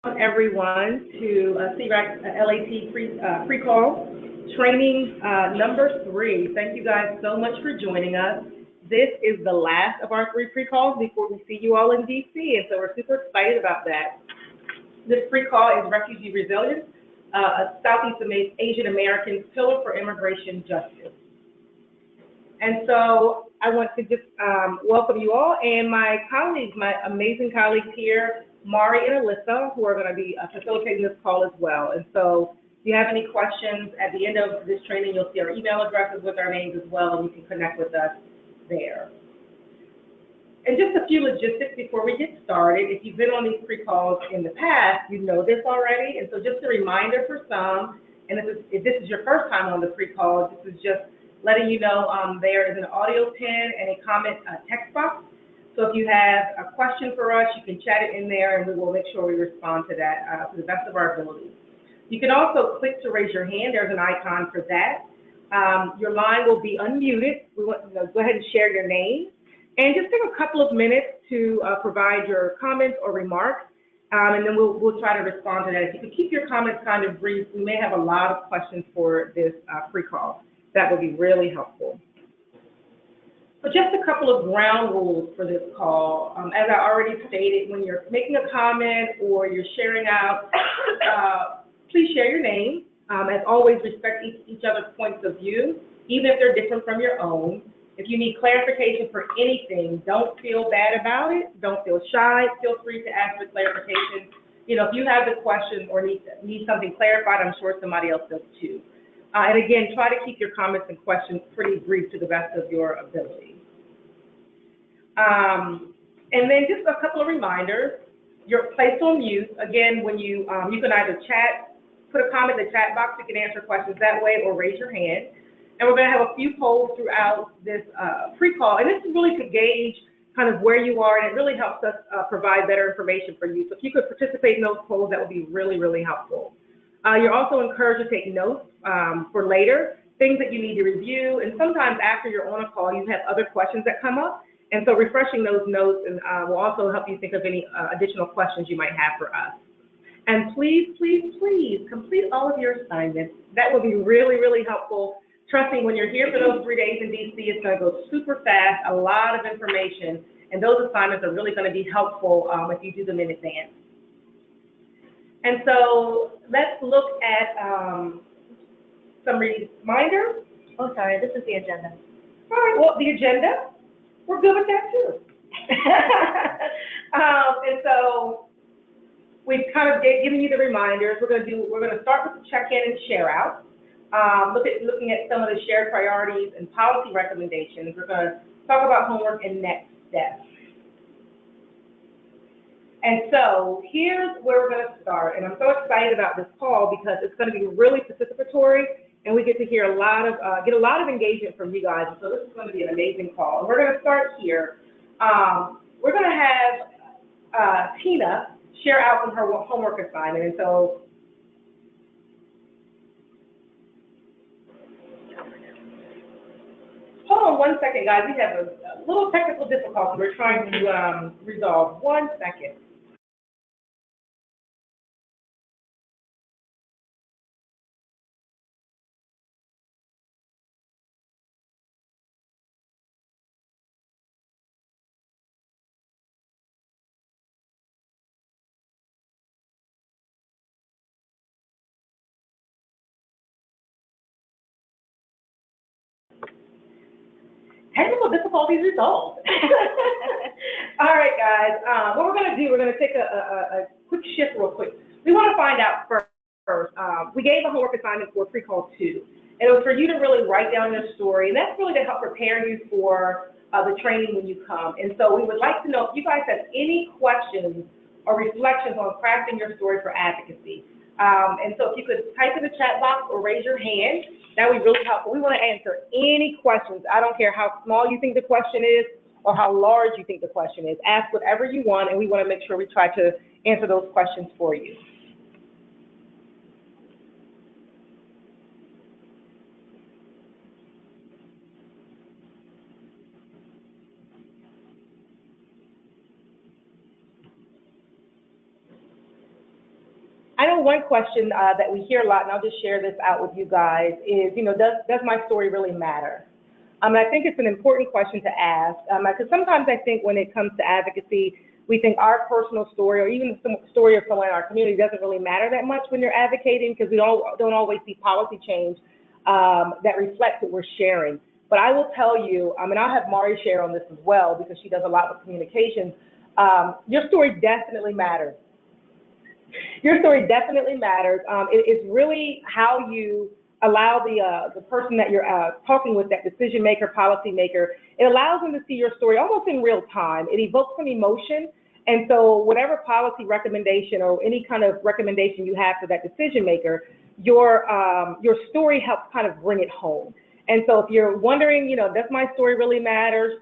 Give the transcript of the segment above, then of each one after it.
Everyone to CRAC LAT pre-call training number 3. Thank you guys so much for joining us. This is the last of our 3 pre-calls before we see you all in DC, and so we're super excited about that. This pre-call is Refugee Resilience, a Southeast Asian American pillar for immigration justice. And so I want to just welcome you all and my colleagues, my amazing colleagues here, Mari and Alyssa, who are going to be facilitating this call as well. And so if you have any questions at the end of this training, you'll see our email addresses with our names as well, and you can connect with us there. And just a few logistics before we get started. If you've been on these pre-calls in the past, you know this already. And so just a reminder for some, and if this is your first time on the pre-call, this is just letting you know there is an audio pin and a comment text box. So if you have a question for us, you can chat it in there, and we will make sure we respond to that to the best of our ability. You can also click to raise your hand. There's an icon for that. Your line will be unmuted. We want to go ahead and share your name. And just take a couple of minutes to provide your comments or remarks, and then we'll try to respond to that. If you could keep your comments kind of brief, we may have a lot of questions for this pre-call. That would be really helpful. So just a couple of ground rules for this call. As I already stated, when you're making a comment or you're sharing out, please share your name. As always, respect each other's points of view, even if they're different from your own. If you need clarification for anything, don't feel bad about it. Don't feel shy. Feel free to ask for clarification. You know, if you have the question or need something clarified, I'm sure somebody else does too. And again, try to keep your comments and questions pretty brief to the best of your ability. And then just a couple of reminders. You're placed on mute. Again, when you can either chat, put a comment in the chat box, you can answer questions that way, or raise your hand. And we're going to have a few polls throughout this pre-call, and this is really to gauge kind of where you are, and it really helps us provide better information for you. So if you could participate in those polls, that would be really, really helpful. You're also encouraged to take notes for later, things that you need to review, and sometimes after you're on a call, you have other questions that come up, and so refreshing those notes and will also help you think of any additional questions you might have for us. And please, please, please complete all of your assignments. That will be really, really helpful. Trust me, when you're here for those 3 days in DC, it's going to go super fast, a lot of information, and those assignments are really going to be helpful if you do them in advance. And so let's look at some reminders. Oh, sorry, this is the agenda. All right, well, the agenda, we're good with that too. And so we've kind of given you the reminders. We're going to start with the check-in and share out. Looking at some of the shared priorities and policy recommendations. We're going to talk about homework and next steps. And so here's where we're going to start. And I'm so excited about this call because it's going to be really participatory, and we get to hear get a lot of engagement from you guys. And so this is going to be an amazing call. And we're going to start here. We're going to have Tina share out from her homework assignment. And so hold on one second, guys. We have a little technical difficulty we're trying to resolve. 1 second. Technical difficulties resolved. All right, guys. What we're going to do, we're going to take a quick shift real quick. We want to find out first. We gave a homework assignment for pre-call 2. And it was for you to really write down your story. And that's really to help prepare you for the training when you come. And so we would like to know if you guys have any questions or reflections on crafting your story for advocacy. And so if you could type in the chat box or raise your hand, that would be really helpful. We want to answer any questions. I don't care how small you think the question is or how large you think the question is. Ask whatever you want, and we want to make sure we try to answer those questions for you. I know one question that we hear a lot, and I'll just share this out with you guys, is, does my story really matter? I think it's an important question to ask, because sometimes I think when it comes to advocacy, we think our personal story or even the story of someone in our community doesn't really matter that much when you're advocating, because we don't always see policy change that reflects what we're sharing. But I will tell you, and I'll have Mari share on this as well, because she does a lot with communications, your story definitely matters. Your story definitely matters. It's really how you allow the person that you're talking with, that decision maker, policy maker, it allows them to see your story almost in real time. It evokes some emotion. And so whatever policy recommendation or any kind of recommendation you have for that decision maker, your story helps kind of bring it home. And so if you're wondering, does my story really matter?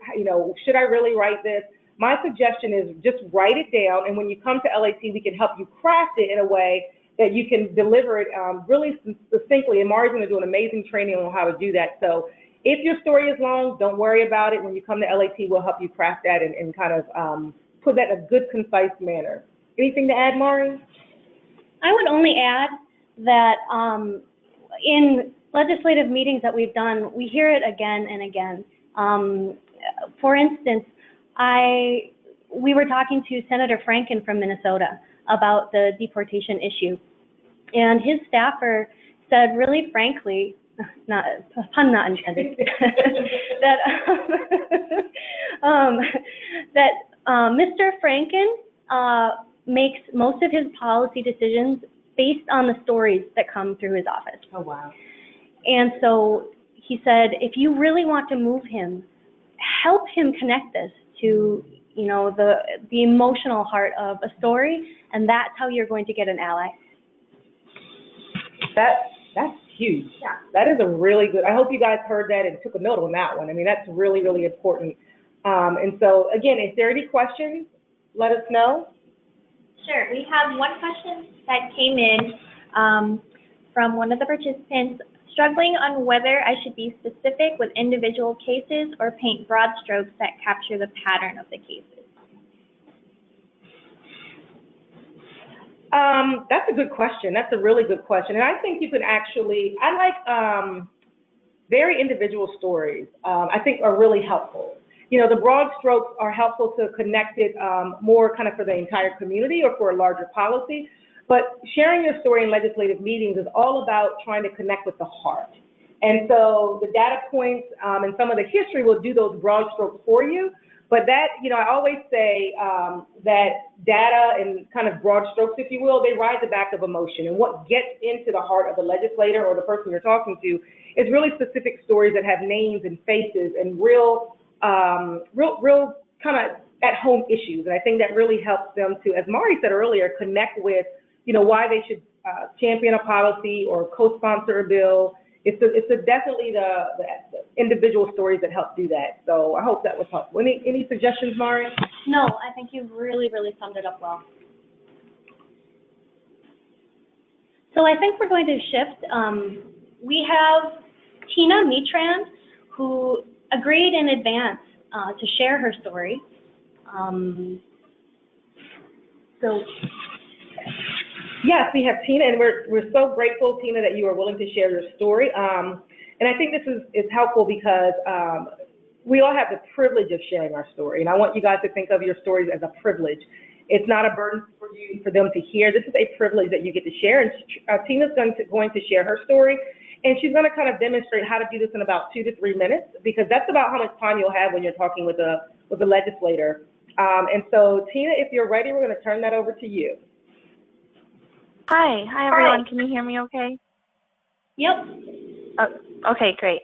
Should I really write this? My suggestion is just write it down, and when you come to LAT, we can help you craft it in a way that you can deliver it really succinctly, and Mari's going to do an amazing training on how to do that. So if your story is long, don't worry about it. When you come to LAT, we'll help you craft that and kind of put that in a good, concise manner. Anything to add, Mari? I would only add that in legislative meetings that we've done, we hear it again and again. For instance, we were talking to Senator Franken from Minnesota about the deportation issue, and his staffer said, really frankly, pun not intended, that Mr. Franken makes most of his policy decisions based on the stories that come through his office. Oh, wow. And so he said, if you really want to move him, help him connect this to, the emotional heart of a story, and that's how you're going to get an ally. That's huge. Yeah. That is a really good, I hope you guys heard that and took a note on that one. That's really, really important. And so, again, if there are any questions, let us know. Sure. We have one question that came in from one of the participants, struggling on whether I should be specific with individual cases or paint broad strokes that capture the pattern of the cases. That's a good question. That's a really good question. And I think you can actually, I like very individual stories, I think are really helpful. The broad strokes are helpful to connect it more kind of for the entire community or for a larger policy. But sharing your story in legislative meetings is all about trying to connect with the heart. And so the data points and some of the history will do those broad strokes for you. But that, I always say that data and kind of broad strokes, if you will, they ride the back of emotion. And what gets into the heart of the legislator or the person you're talking to is really specific stories that have names and faces and real kind of at-home issues. And I think that really helps them to, as Mari said earlier, connect with why they should champion a policy or co-sponsor a bill. It's definitely the individual stories that help do that. So I hope that was helpful. Any suggestions, Mari? No, I think you've really, really summed it up well. So I think we're going to shift. We have Tina Mitrand, who agreed in advance to share her story. Yes, we have Tina, and we're so grateful, Tina, that you are willing to share your story. And I think this is helpful because we all have the privilege of sharing our story, and I want you guys to think of your stories as a privilege. It's not a burden for them to hear. This is a privilege that you get to share, and Tina's going to share her story, and she's going to kind of demonstrate how to do this in about 2 to 3 minutes, because that's about how much time you'll have when you're talking with a legislator. And so, Tina, if you're ready, we're going to turn that over to you. Hi everyone. Can you hear me okay? Yep. Oh, okay, great.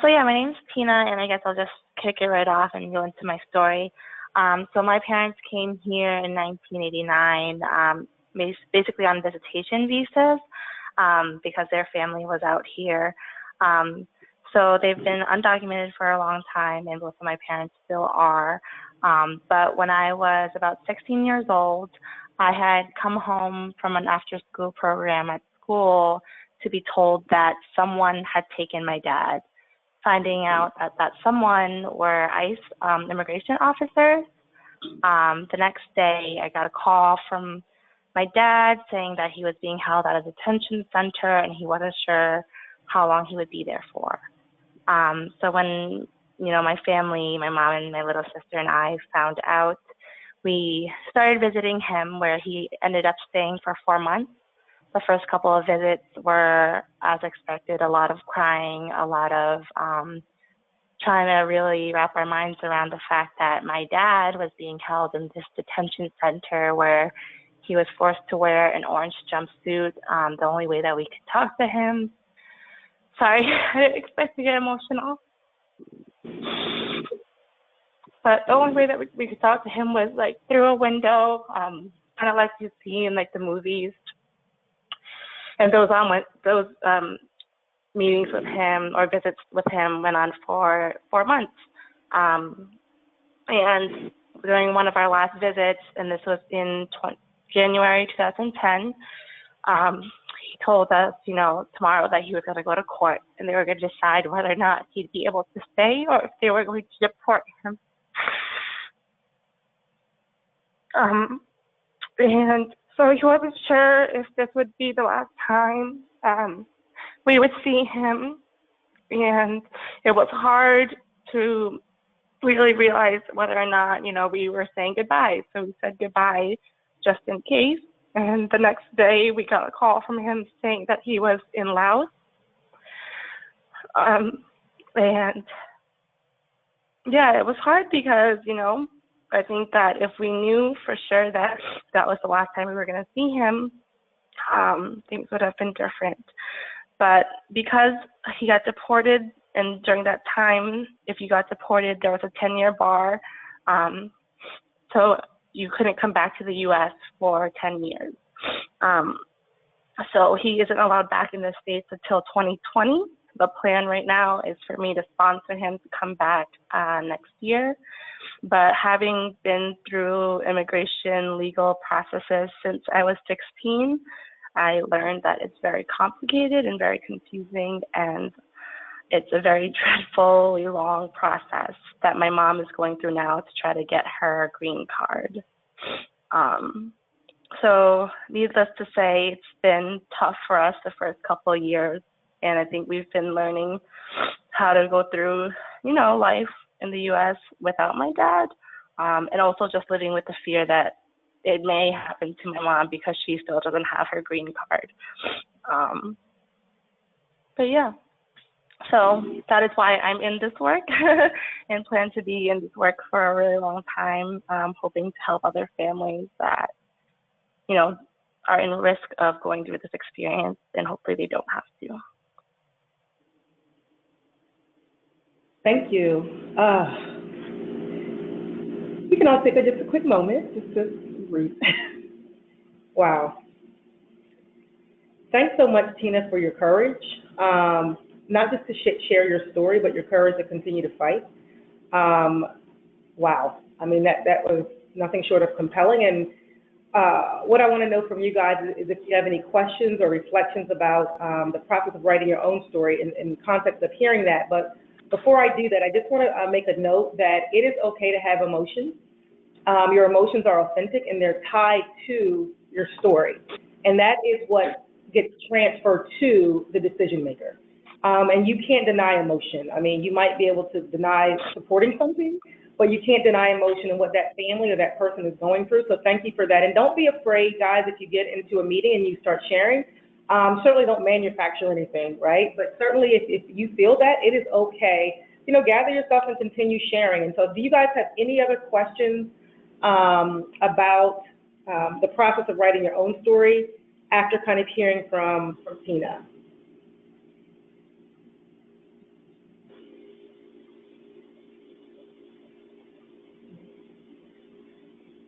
So yeah, my name's Tina, and I guess I'll just kick it right off and go into my story. So my parents came here in 1989, basically on visitation visas, because their family was out here. So they've been undocumented for a long time, and both of my parents still are. But when I was about 16 years old, I had come home from an after-school program at school to be told that someone had taken my dad. Finding out that someone were ICE immigration officers. The next day, I got a call from my dad saying that he was being held at a detention center and he wasn't sure how long he would be there for. So when, my family, my mom and my little sister and I found out, we started visiting him, where he ended up staying for 4 months. The first couple of visits were, as expected, a lot of crying, a lot of trying to really wrap our minds around the fact that my dad was being held in this detention center where he was forced to wear an orange jumpsuit. The only way that we could talk to him, sorry, I didn't expect to get emotional. But the only way that we could talk to him was like through a window, kind of like you see in like the movies. And those meetings with him or visits with him went on for 4 months. And during one of our last visits, and this was in January 2010, he told us, tomorrow that he was going to go to court and they were going to decide whether or not he'd be able to stay or if they were going to deport him. And so he wasn't sure if this would be the last time we would see him. And it was hard to really realize whether or not, we were saying goodbye. So we said goodbye just in case. And the next day we got a call from him saying that he was in Laos. And yeah, it was hard because, I think that if we knew for sure that that was the last time we were going to see him, things would have been different. But because he got deported, and during that time, if you got deported, there was a 10-year bar. So you couldn't come back to the U.S. for 10 years. So he isn't allowed back in the States until 2020. The plan right now is for me to sponsor him to come back next year. But having been through immigration legal processes since I was 16, I learned that it's very complicated and very confusing, and it's a very dreadfully long process that my mom is going through now to try to get her green card. So needless to say, it's been tough for us the first couple of years, and I think we've been learning how to go through, life in the U.S. without my dad, and also just living with the fear that it may happen to my mom because she still doesn't have her green card. But yeah, so that is why I'm in this work and plan to be in this work for a really long time, hoping to help other families that, are in risk of going through this experience, and hopefully they don't have to. Thank you. We can all take just a quick moment just to breathe. Wow. Thanks so much, Tina, for your courage, not just to share your story, but your courage to continue to fight. Wow. I mean, that was nothing short of compelling. And what I want to know from you guys is if you have any questions or reflections about the process of writing your own story in the context of hearing that. But before I do that, I just want to make a note that it is okay to have emotions. Your emotions are authentic and they're tied to your story. And that is what gets transferred to the decision maker. And you can't deny emotion. I mean, you might be able to deny supporting something, but you can't deny emotion and what that family or that person is going through. So thank you for that. And don't be afraid, guys, if you get into a meeting and you start sharing. Certainly don't manufacture anything, right? But certainly if you feel that, it is okay. Gather yourself and continue sharing. And so do you guys have any other questions about the process of writing your own story after kind of hearing from Tina?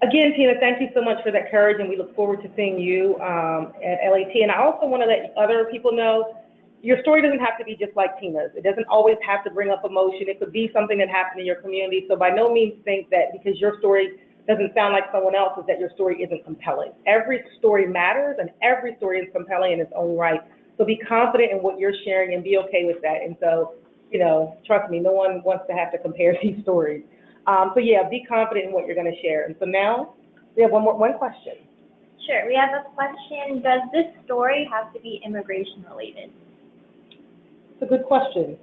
Again, Tina, thank you so much for that courage, and we look forward to seeing you at LAT. And I also want to let other people know, your story doesn't have to be just like Tina's. It doesn't always have to bring up emotion. It could be something that happened in your community. So by no means think that because your story doesn't sound like someone else's that your story isn't compelling. Every story matters, and every story is compelling in its own right. So be confident in what you're sharing and be okay with that. And so, trust me, no one wants to have to compare these stories. So yeah, be confident in what you're going to share. And so now we have one question. Sure. We have a question. Does this story have to be immigration related? It's a good question.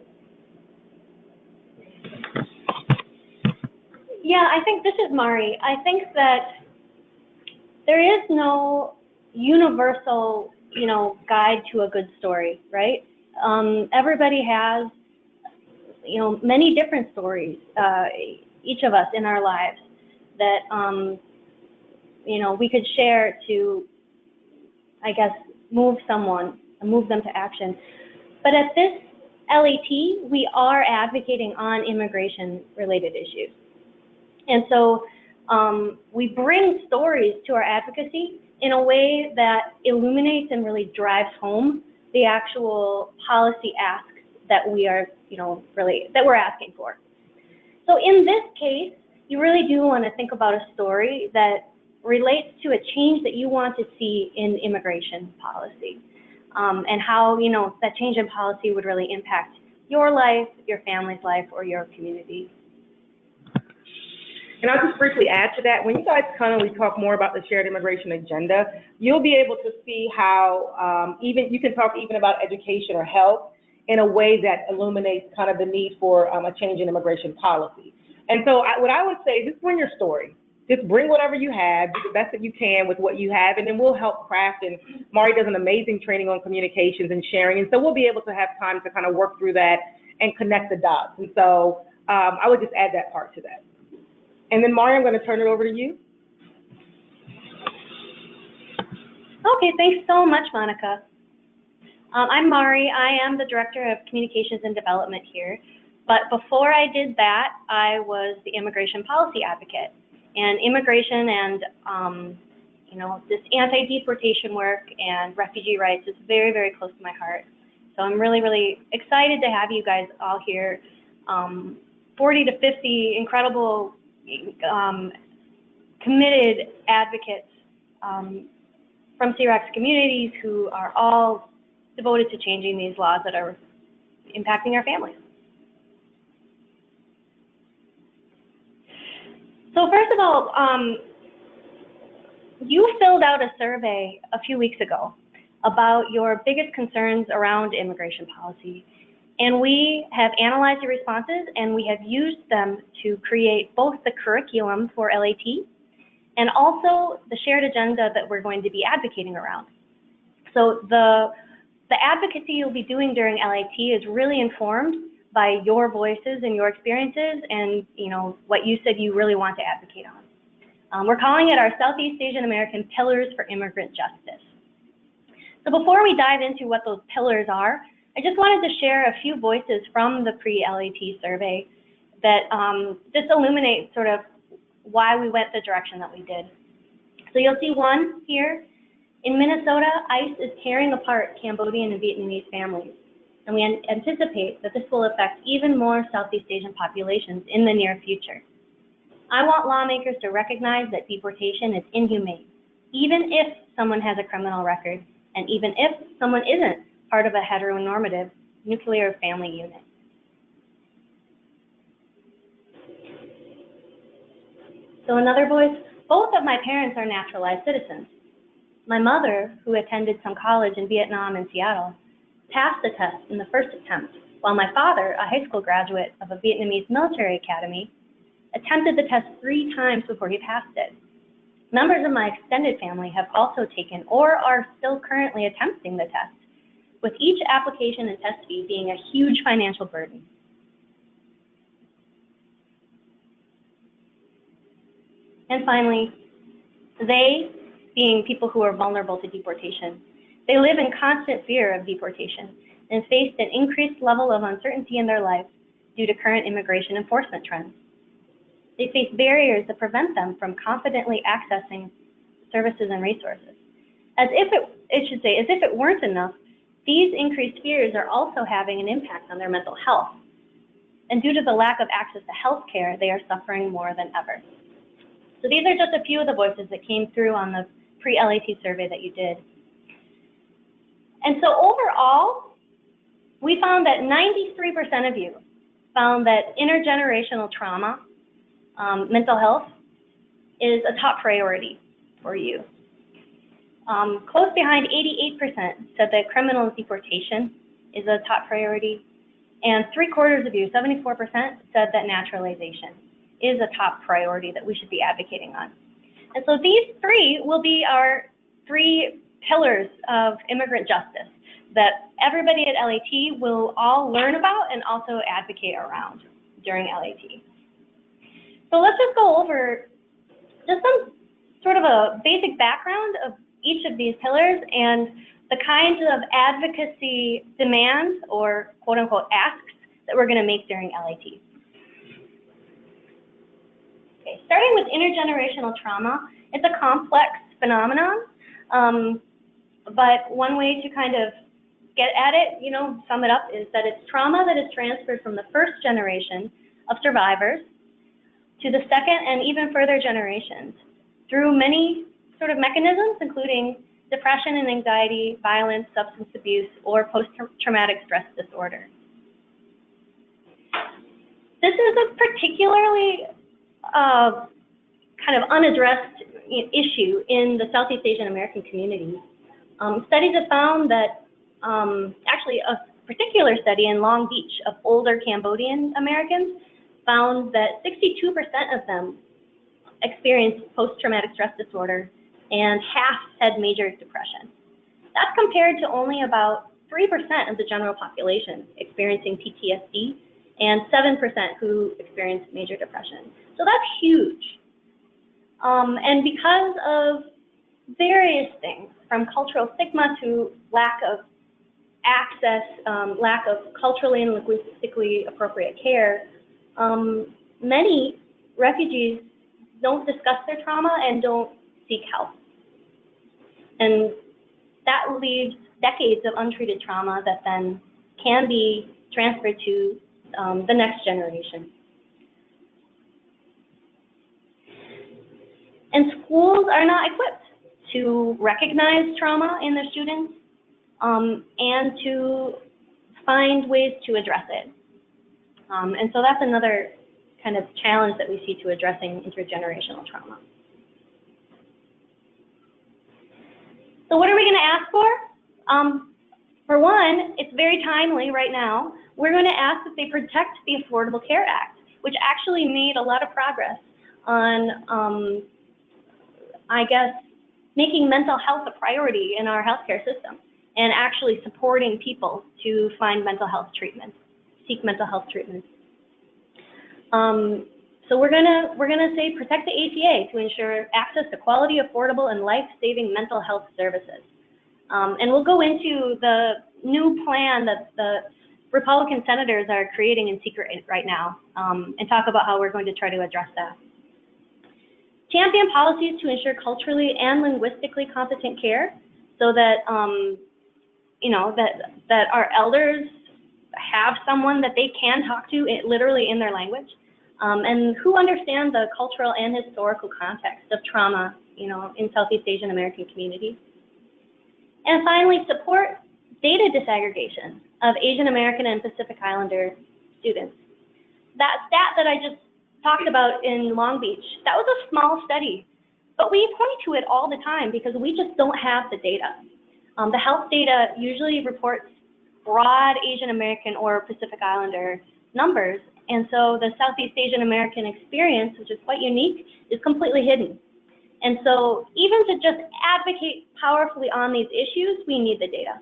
Yeah, I think this is Mari. I think that there is no universal, guide to a good story, right? Everybody has, many different stories, each of us in our lives that, we could share to, I guess, move them to action. But at this LAT, we are advocating on immigration-related issues. And so we bring stories to our advocacy in a way that illuminates and really drives home the actual policy asks that we are, that we're asking for. So in this case, you really do want to think about a story that relates to a change that you want to see in immigration policy, and how, that change in policy would really impact your life, your family's life, or your community. And I'll just briefly add to that, when you guys we talk more about the shared immigration agenda, you'll be able to see how you can talk even about education or health in a way that illuminates kind of the need for a change in immigration policy. And so what I would say, just bring your story. Just bring whatever you have, do the best that you can with what you have, and then we'll help craft. And Mari does an amazing training on communications and sharing, and so we'll be able to have time to kind of work through that and connect the dots. And so I would just add that part to that. And then Mari, I'm going to turn it over to you. Okay, thanks so much, Monica. I'm Mari. I am the Director of Communications and Development here. But before I did that, I was the immigration policy advocate. And immigration and, this anti-deportation work and refugee rights is very, very close to my heart. So I'm really, really excited to have you guys all here. 40 to 50 incredible, committed advocates from CREX communities who are all devoted to changing these laws that are impacting our families. So first of all, you filled out a survey a few weeks ago about your biggest concerns around immigration policy. And we have analyzed your responses, and we have used them to create both the curriculum for LAT and also the shared agenda that we're going to be advocating around. So the advocacy you'll be doing during LAT is really informed by your voices and your experiences and what you said you really want to advocate on. We're calling it our Southeast Asian American Pillars for Immigrant Justice. So before we dive into what those pillars are, I just wanted to share a few voices from the pre-LAT survey that just illuminate sort of why we went the direction that we did. So you'll see one here. In Minnesota, ICE is tearing apart Cambodian and Vietnamese families, and we anticipate that this will affect even more Southeast Asian populations in the near future. I want lawmakers to recognize that deportation is inhumane, even if someone has a criminal record, and even if someone isn't part of a heteronormative nuclear family unit. So another voice, both of my parents are naturalized citizens. My mother, who attended some college in Vietnam and Seattle, passed the test in the first attempt, while my father, a high school graduate of a Vietnamese military academy, attempted the test 3 times before he passed it. Members of my extended family have also taken or are still currently attempting the test, with each application and test fee being a huge financial burden. And finally, they, being people who are vulnerable to deportation, they live in constant fear of deportation and face an increased level of uncertainty in their life due to current immigration enforcement trends. They face barriers that prevent them from confidently accessing services and resources. As if it weren't enough, these increased fears are also having an impact on their mental health. And due to the lack of access to health care, they are suffering more than ever. So these are just a few of the voices that came through on the pre-LAT survey that you did. And so overall, we found that 93% of you found that intergenerational trauma, mental health, is a top priority for you. Close behind, 88% said that criminal deportation is a top priority. And 3/4 of you, 74%, said that naturalization is a top priority that we should be advocating on. And so these three will be our 3 pillars of immigrant justice that everybody at LAT will all learn about and also advocate around during LAT. So let's just go over just some sort of a basic background of each of these pillars and the kinds of advocacy demands or quote unquote asks that we're going to make during LAT. Okay, starting with intergenerational trauma, it's a complex phenomenon, but one way to kind of get at it, sum it up, is that it's trauma that is transferred from the first generation of survivors to the second and even further generations through many sort of mechanisms, including depression and anxiety, violence, substance abuse, or post-traumatic stress disorder. This is a particularly kind of unaddressed issue in the Southeast Asian American community. Studies have found that, actually a particular study in Long Beach of older Cambodian Americans found that 62% of them experienced post-traumatic stress disorder and half had major depression. That's compared to only about 3% of the general population experiencing PTSD and 7% who experienced major depression. So that's huge. And because of various things, from cultural stigma to lack of access, lack of culturally and linguistically appropriate care, many refugees don't discuss their trauma and don't seek help. And that leaves decades of untreated trauma that then can be transferred to the next generation. And schools are not equipped to recognize trauma in their students and to find ways to address it. And so that's another kind of challenge that we see to addressing intergenerational trauma. So what are we going to ask for? For one, it's very timely right now. We're going to ask that they protect the Affordable Care Act, which actually made a lot of progress on, I guess, making mental health a priority in our healthcare system and actually supporting people to find mental health treatment, seek mental health treatment. So we're gonna say protect the ACA to ensure access to quality, affordable, and life-saving mental health services. And we'll go into the new plan that the Republican senators are creating in secret right now and talk about how we're going to try to address that. Champion policies to ensure culturally and linguistically competent care so that, that our elders have someone that they can talk to literally in their language. And who understand the cultural and historical context of trauma, in Southeast Asian American communities. And finally, support data disaggregation of Asian American and Pacific Islander students. That stat that I just talked about in Long Beach, that was a small study, but we point to it all the time because we just don't have the data. The health data usually reports broad Asian American or Pacific Islander numbers, and so the Southeast Asian American experience, which is quite unique, is completely hidden. And so even to just advocate powerfully on these issues, we need the data.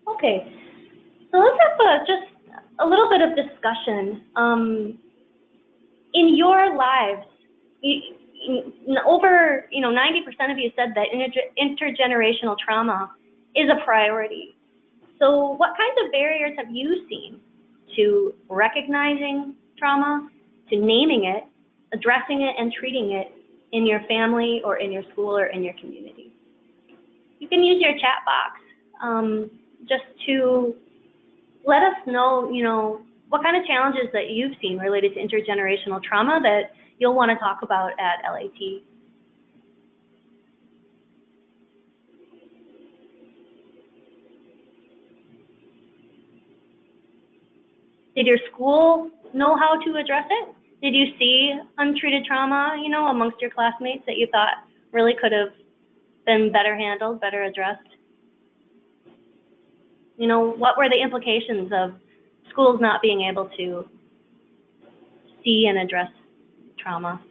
Okay, so let's have just a little bit of discussion. In your lives, over 90% of you said that intergenerational trauma is a priority. So what kinds of barriers have you seen to recognizing trauma, to naming it, addressing it, and treating it in your family or in your school or in your community? You can use your chat box just to let us know, what kind of challenges that you've seen related to intergenerational trauma that you'll want to talk about at LAT. Did your school know how to address it? Did you see untreated trauma, you know, amongst your classmates that you thought really could have been better handled, better addressed? You know, what were the implications of schools not being able to see and address trauma?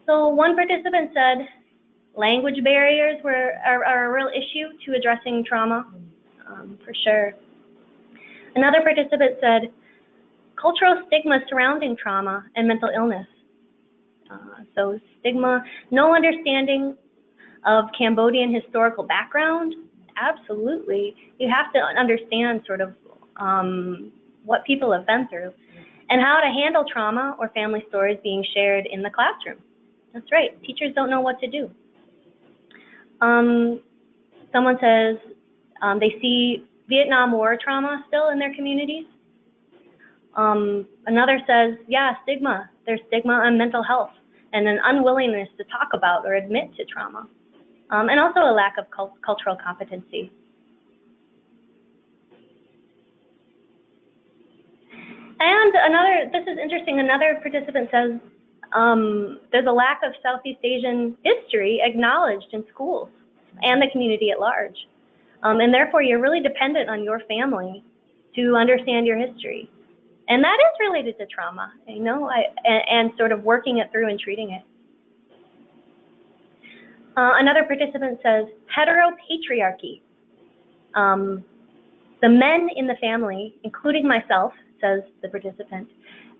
So one participant said language barriers are a real issue to addressing trauma, for sure. Another participant said cultural stigma surrounding trauma and mental illness. So stigma, no understanding of Cambodian historical background, absolutely. You have to understand sort of what people have been through and how to handle trauma or family stories being shared in the classroom. That's right, teachers don't know what to do. Someone says they see Vietnam War trauma still in their communities. Another says, yeah, stigma. There's stigma on mental health and an unwillingness to talk about or admit to trauma. And also a lack of cultural competency. And another, this is interesting, another participant says there's a lack of Southeast Asian history acknowledged in schools and the community at large. And therefore, you're really dependent on your family to understand your history. And that is related to trauma, you know, and sort of working it through and treating it. Another participant says, heteropatriarchy. The men in the family, including myself, says the participant,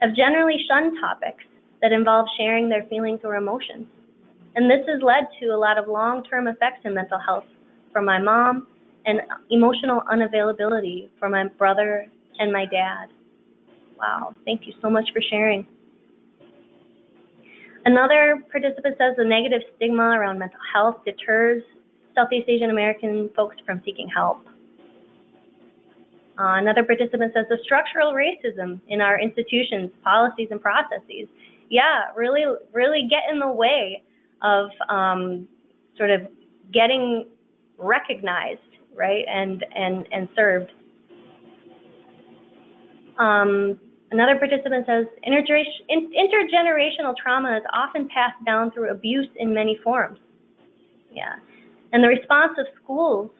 have generally shunned topics that involve sharing their feelings or emotions. And this has led to a lot of long-term effects in mental health for my mom and emotional unavailability for my brother and my dad. Wow, thank you so much for sharing. Another participant says the negative stigma around mental health deters Southeast Asian American folks from seeking help. Another participant says the structural racism in our institutions, policies, and processes, yeah, really get in the way of sort of getting recognized, right, and served. Another participant says intergenerational trauma is often passed down through abuse in many forms. Yeah, and the response of schools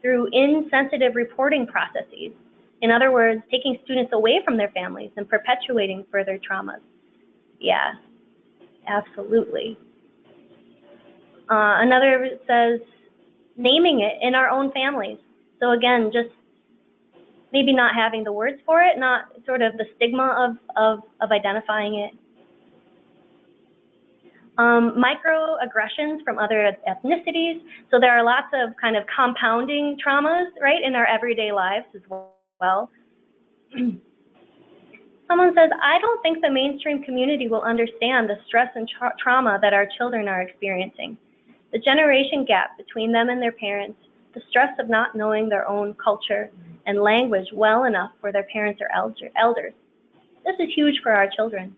through insensitive reporting processes. In other words, taking students away from their families and perpetuating further traumas. Yeah, absolutely. Another says naming it in our own families. So again, just maybe not having the words for it, not sort of the stigma of identifying it. Microaggressions from other ethnicities. So there are lots of kind of compounding traumas, right, in our everyday lives as well. Someone says, I don't think the mainstream community will understand the stress and trauma that our children are experiencing. The generation gap between them and their parents, the stress of not knowing their own culture and language well enough for their parents or elders. This is huge for our children.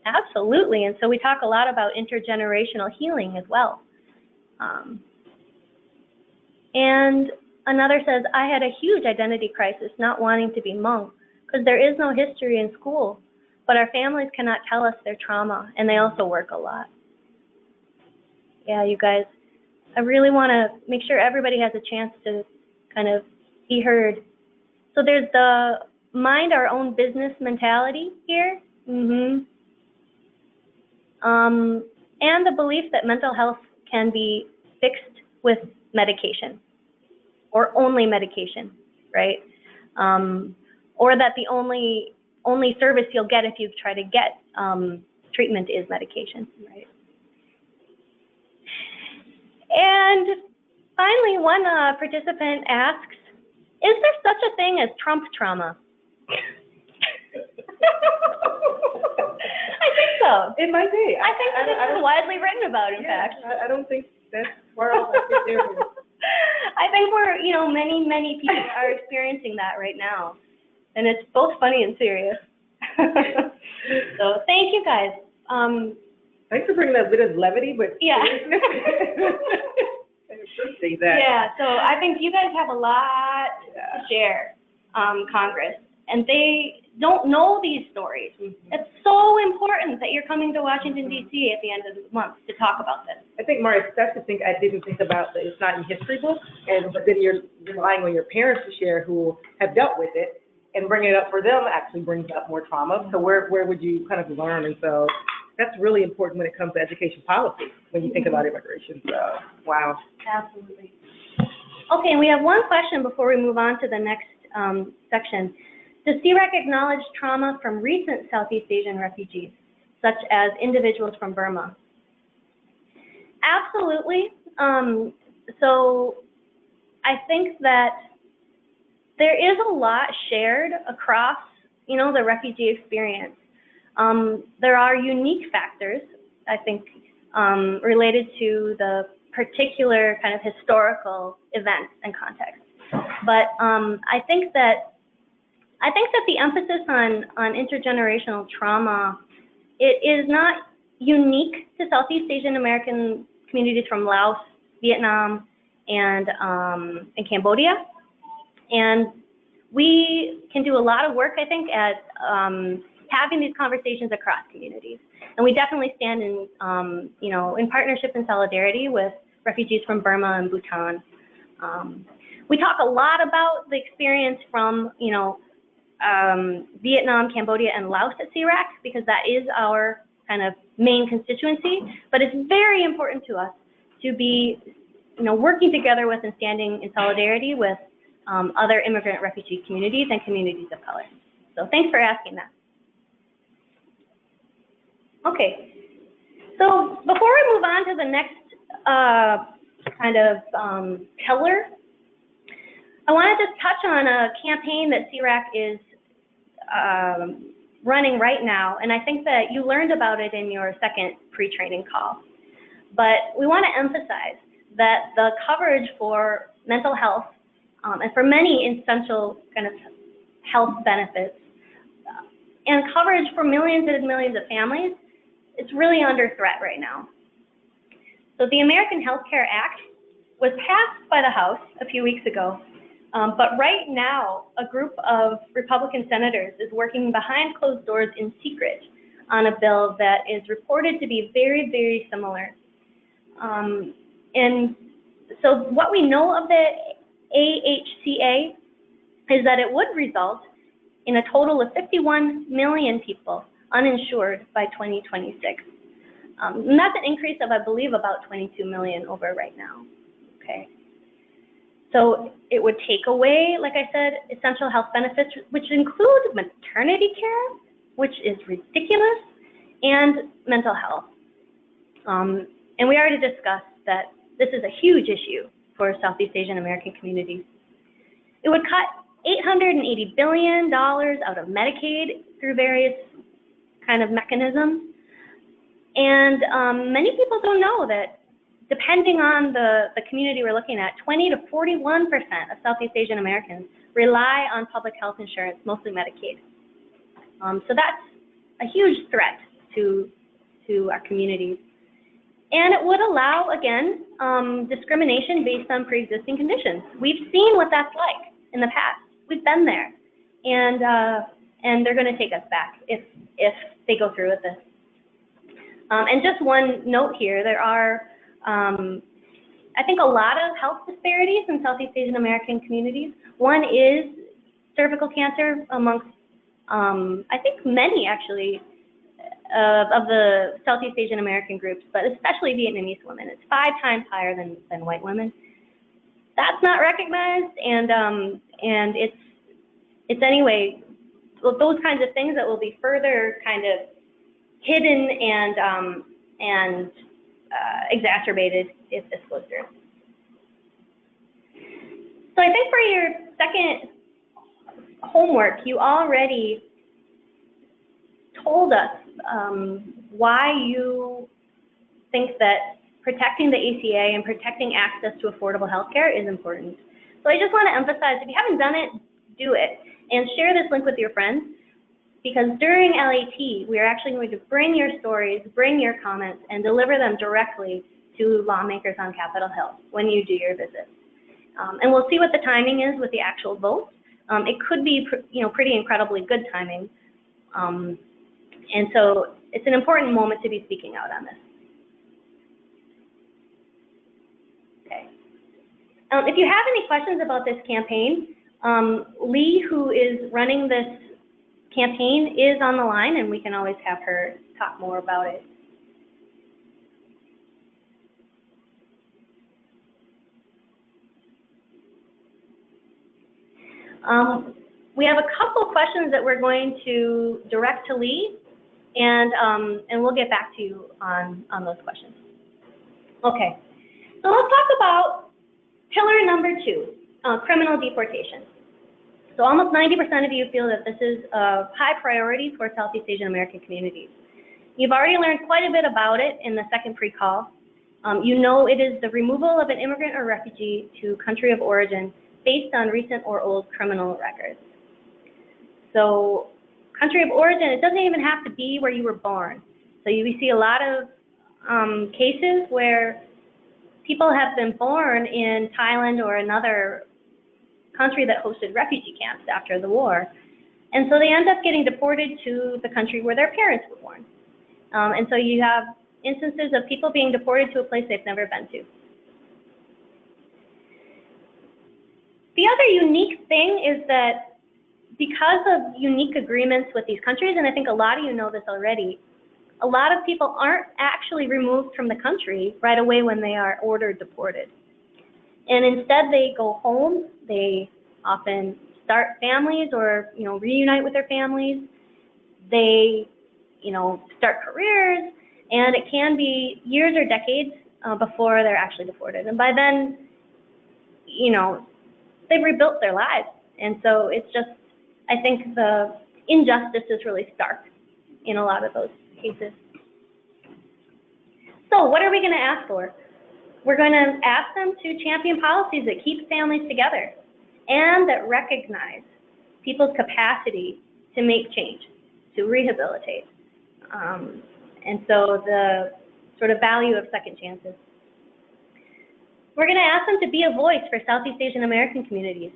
Absolutely, and so we talk a lot about intergenerational healing as well. And another says, I had a huge identity crisis not wanting to be Hmong because there is no history in school, but our families cannot tell us their trauma, and they also work a lot. Yeah, you guys, I really want to make sure everybody has a chance to kind of be heard. So there's the mind our own business mentality here. And the belief that mental health can be fixed with medication or only medication, right? Or that the only service you'll get if you try to get treatment is medication, right? And finally, one participant asks, is there such a thing as Trump trauma? I think so. It might be. I think this is widely written about, in fact. I don't think that's where all that is. I think we're, you know, many people are experiencing that right now. And it's both funny and serious. So thank you guys. Thanks for bringing that bit of levity, but Yeah. I appreciate that. Yeah, so I think you guys have a lot to share, Congress, and they don't know these stories. It's so important that you're coming to Washington, D.C. at the end of the month to talk about this. I think, Maria, that's the thing I didn't think about, that it's not in history books, but then you're relying on your parents to share who have dealt with it, and bringing it up for them actually brings up more trauma. So where would you kind of learn? And so that's really important when it comes to education policy, when you think about immigration. So, wow. Absolutely. Okay, and we have one question before we move on to the next section. Does SEARAC acknowledge trauma from recent Southeast Asian refugees, such as individuals from Burma? Absolutely. So I think that there is a lot shared across, the refugee experience. There are unique factors, I think, related to the particular kind of historical events and context. But I think that the emphasis on intergenerational trauma, it is not unique to Southeast Asian American communities from Laos, Vietnam, and Cambodia. And we can do a lot of work, I think, at having these conversations across communities. And we definitely stand in, in partnership and solidarity with refugees from Burma and Bhutan. We talk a lot about the experience from, Vietnam, Cambodia, and Laos at SEARAC, because that is our kind of main constituency. But it's very important to us to be, working together with and standing in solidarity with other immigrant refugee communities and communities of color. So thanks for asking that. Okay, so before we move on to the next pillar, I want to just touch on a campaign that SEARAC is running right now, and I think that you learned about it in your second pre-training call. But we want to emphasize that the coverage for mental health and for many essential kind of health benefits and coverage for millions and millions of families, it's really under threat right now. So the American Health Care Act was passed by the House a few weeks ago, but right now a group of Republican senators is working behind closed doors in secret on a bill that is reported to be very, very similar. And so what we know of the AHCA is that it would result in a total of 51 million people uninsured by 2026. And that's an increase of, I believe, about 22 million over right now. Okay. So it would take away, like I said, essential health benefits, which include maternity care, which is ridiculous, and mental health. And we already discussed that this is a huge issue for Southeast Asian American communities. It would cut $880 billion out of Medicaid through various kind of mechanisms. And many people don't know that depending on the community we're looking at, 20 to 41% of Southeast Asian Americans rely on public health insurance, mostly Medicaid. So that's a huge threat to our communities. And it would allow, again, discrimination based on pre-existing conditions. We've seen what that's like in the past. We've been there. And they're going to take us back if they go through with this. And just one note here, there are, I think, a lot of health disparities in Southeast Asian American communities. One is cervical cancer amongst, I think, many, actually, of the Southeast Asian American groups, but especially Vietnamese women. It's 5 times higher than white women. That's not recognized, and it's anyway, those kinds of things that will be further kind of hidden and exacerbated if this goes through. So I think for your second homework, you already told us why you think that protecting the ACA and protecting access to affordable health care is important. So I just want to emphasize, if you haven't done it, do it. And share this link with your friends. because during LAT, we are actually going to bring your stories, bring your comments, and deliver them directly to lawmakers on Capitol Hill when you do your visit. And we'll see what the timing is with the actual vote. It could be, pretty incredibly good timing. And so it's an important moment to be speaking out on this. Okay. If you have any questions about this campaign, Lee, who is running this campaign, is on the line, and we can always have her talk more about it. We have a couple questions that we're going to direct to Lee, and we'll get back to you on those questions. Okay, so let's talk about pillar number 2, criminal deportation. So almost 90% of you feel that this is a high priority for Southeast Asian American communities. You've already learned quite a bit about it in the second pre-call. You know it is the removal of an immigrant or refugee to country of origin based on recent or old criminal records. So country of origin, it doesn't even have to be where you were born. So we see a lot of cases where people have been born in Thailand or another country that hosted refugee camps after the war. And so they end up getting deported to the country where their parents were born. And so you have instances of people being deported to a place they've never been to. The other unique thing is that because of unique agreements with these countries, and I think a lot of you know this already, a lot of people aren't actually removed from the country right away when they are ordered deported. And instead they go home, they often start families or, reunite with their families. They, start careers, and it can be years or decades before they're actually deported. And by then, they've rebuilt their lives. And so it's just, I think the injustice is really stark in a lot of those cases. So what are we going to ask for? We're going to ask them to champion policies that keep families together and that recognize people's capacity to make change, to rehabilitate. And so the sort of value of second chances. We're going to ask them to be a voice for Southeast Asian American communities.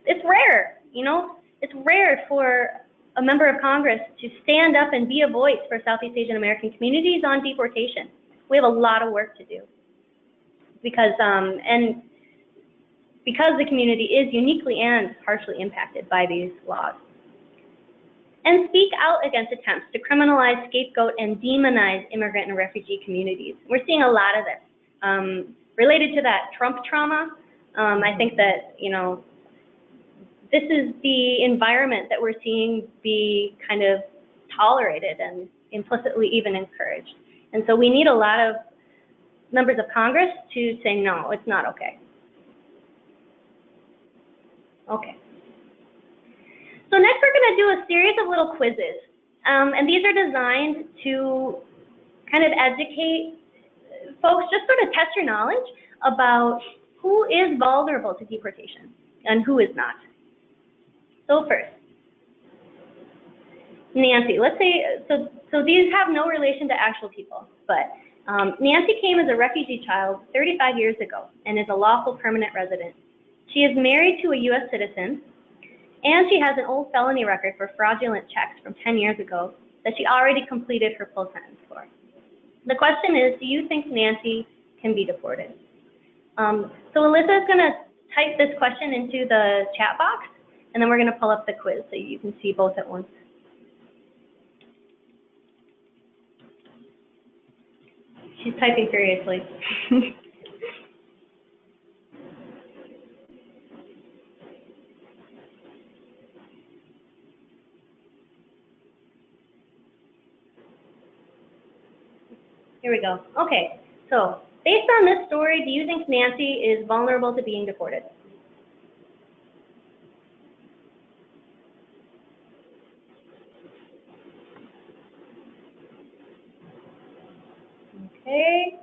It's rare, it's rare for a member of Congress to stand up and be a voice for Southeast Asian American communities on deportation. We have a lot of work to do because the community is uniquely and harshly impacted by these laws. And speak out against attempts to criminalize, scapegoat, and demonize immigrant and refugee communities. We're seeing a lot of this. Related to that Trump trauma, I think that, this is the environment that we're seeing be kind of tolerated and implicitly even encouraged. And so we need a lot of members of Congress to say, no, it's not okay. Okay. So next we're going to do a series of little quizzes. And these are designed to kind of educate folks, just sort of test your knowledge about who is vulnerable to deportation and who is not. So first, Nancy, let's say, so these have no relation to actual people, but Nancy came as a refugee child 35 years ago and is a lawful permanent resident. She is married to a U.S. citizen, and she has an old felony record for fraudulent checks from 10 years ago that she already completed her full sentence for. The question is, do you think Nancy can be deported? So Alyssa is going to type this question into the chat box, and then we're going to pull up the quiz so you can see both at once. She's typing furiously. Here we go. Okay, so based on this story, do you think Nancy is vulnerable to being deported? Okay.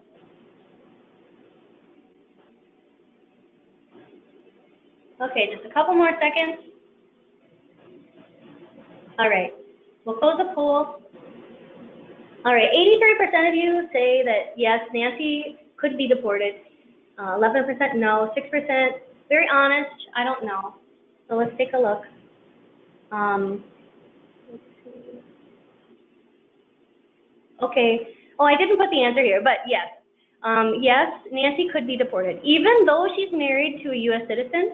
Okay, just a couple more seconds. All right. We'll close the poll. All right, 83% of you say that yes, Nancy could be deported. 11% no, 6% very honest, I don't know. So let's take a look. Let's see. Okay, oh, I didn't put the answer here, but yes. Yes, Nancy could be deported. Even though she's married to a U.S. citizen,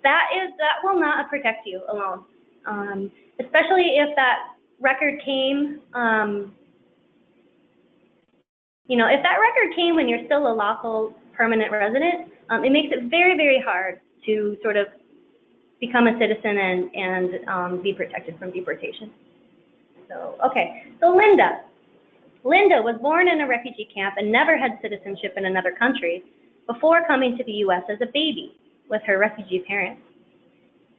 that will not protect you alone. Especially if that record came, if that record came when you're still a lawful permanent resident, it makes it very, very hard to sort of become a citizen and be protected from deportation. So, okay, so Linda was born in a refugee camp and never had citizenship in another country before coming to the U.S. as a baby with her refugee parents.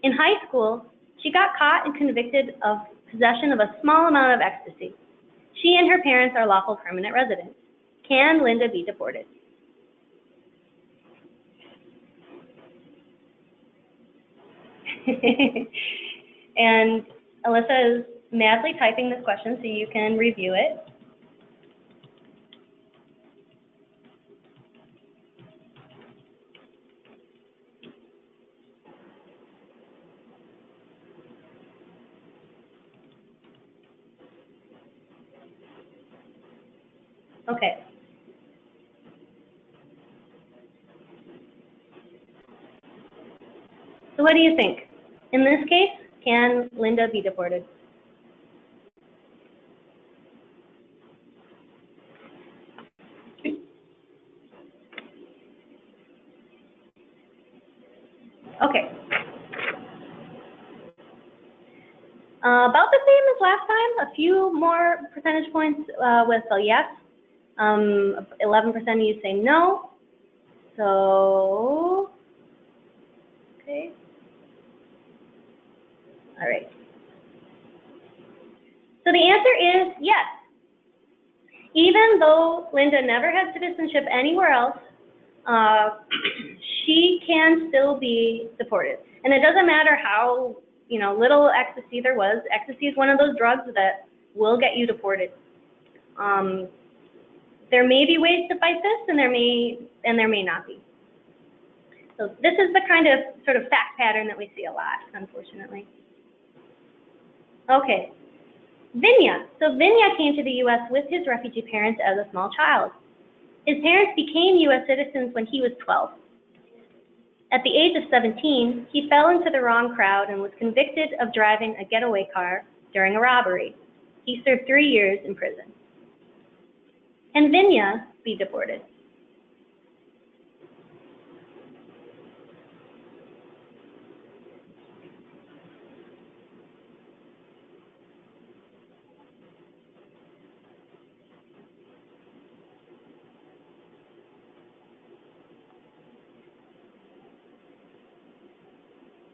In high school, she got caught and convicted of possession of a small amount of ecstasy. She and her parents are lawful permanent residents. Can Linda be deported? And Alyssa is madly typing this question so you can review it. Okay. So what do you think? In this case, can Linda be deported? Okay. About the same as last time, a few more percentage points with a yes. 11% of you say no. So, okay. All right. So the answer is yes. Even though Linda never had citizenship anywhere else, she can still be deported. And it doesn't matter how, little ecstasy there was. Ecstasy is one of those drugs that will get you deported. There may be ways to fight this, and there may not be. So this is the kind of sort of fact pattern that we see a lot, unfortunately. Okay, Vinya. So Vinya came to the U.S. with his refugee parents as a small child. His parents became U.S. citizens when he was 12. At the age of 17, he fell into the wrong crowd and was convicted of driving a getaway car during a robbery. He served 3 years in prison. Can Vinya be deported?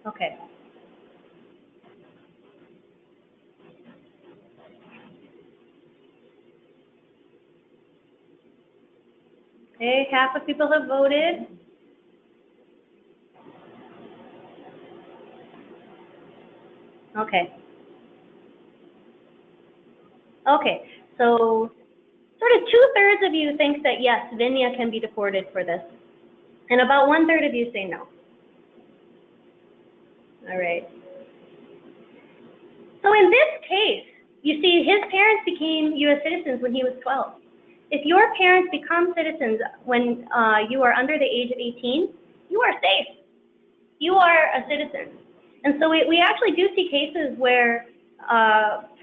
Okay. Okay, half of people have voted. Okay. Okay, so sort of 2/3 of you think that yes, Vinya can be deported for this. And about 1/3 of you say no. All right. So in this case, you see his parents became U.S. citizens when he was 12. If your parents become citizens when you are under the age of 18, you are safe. You are a citizen. And so we actually do see cases where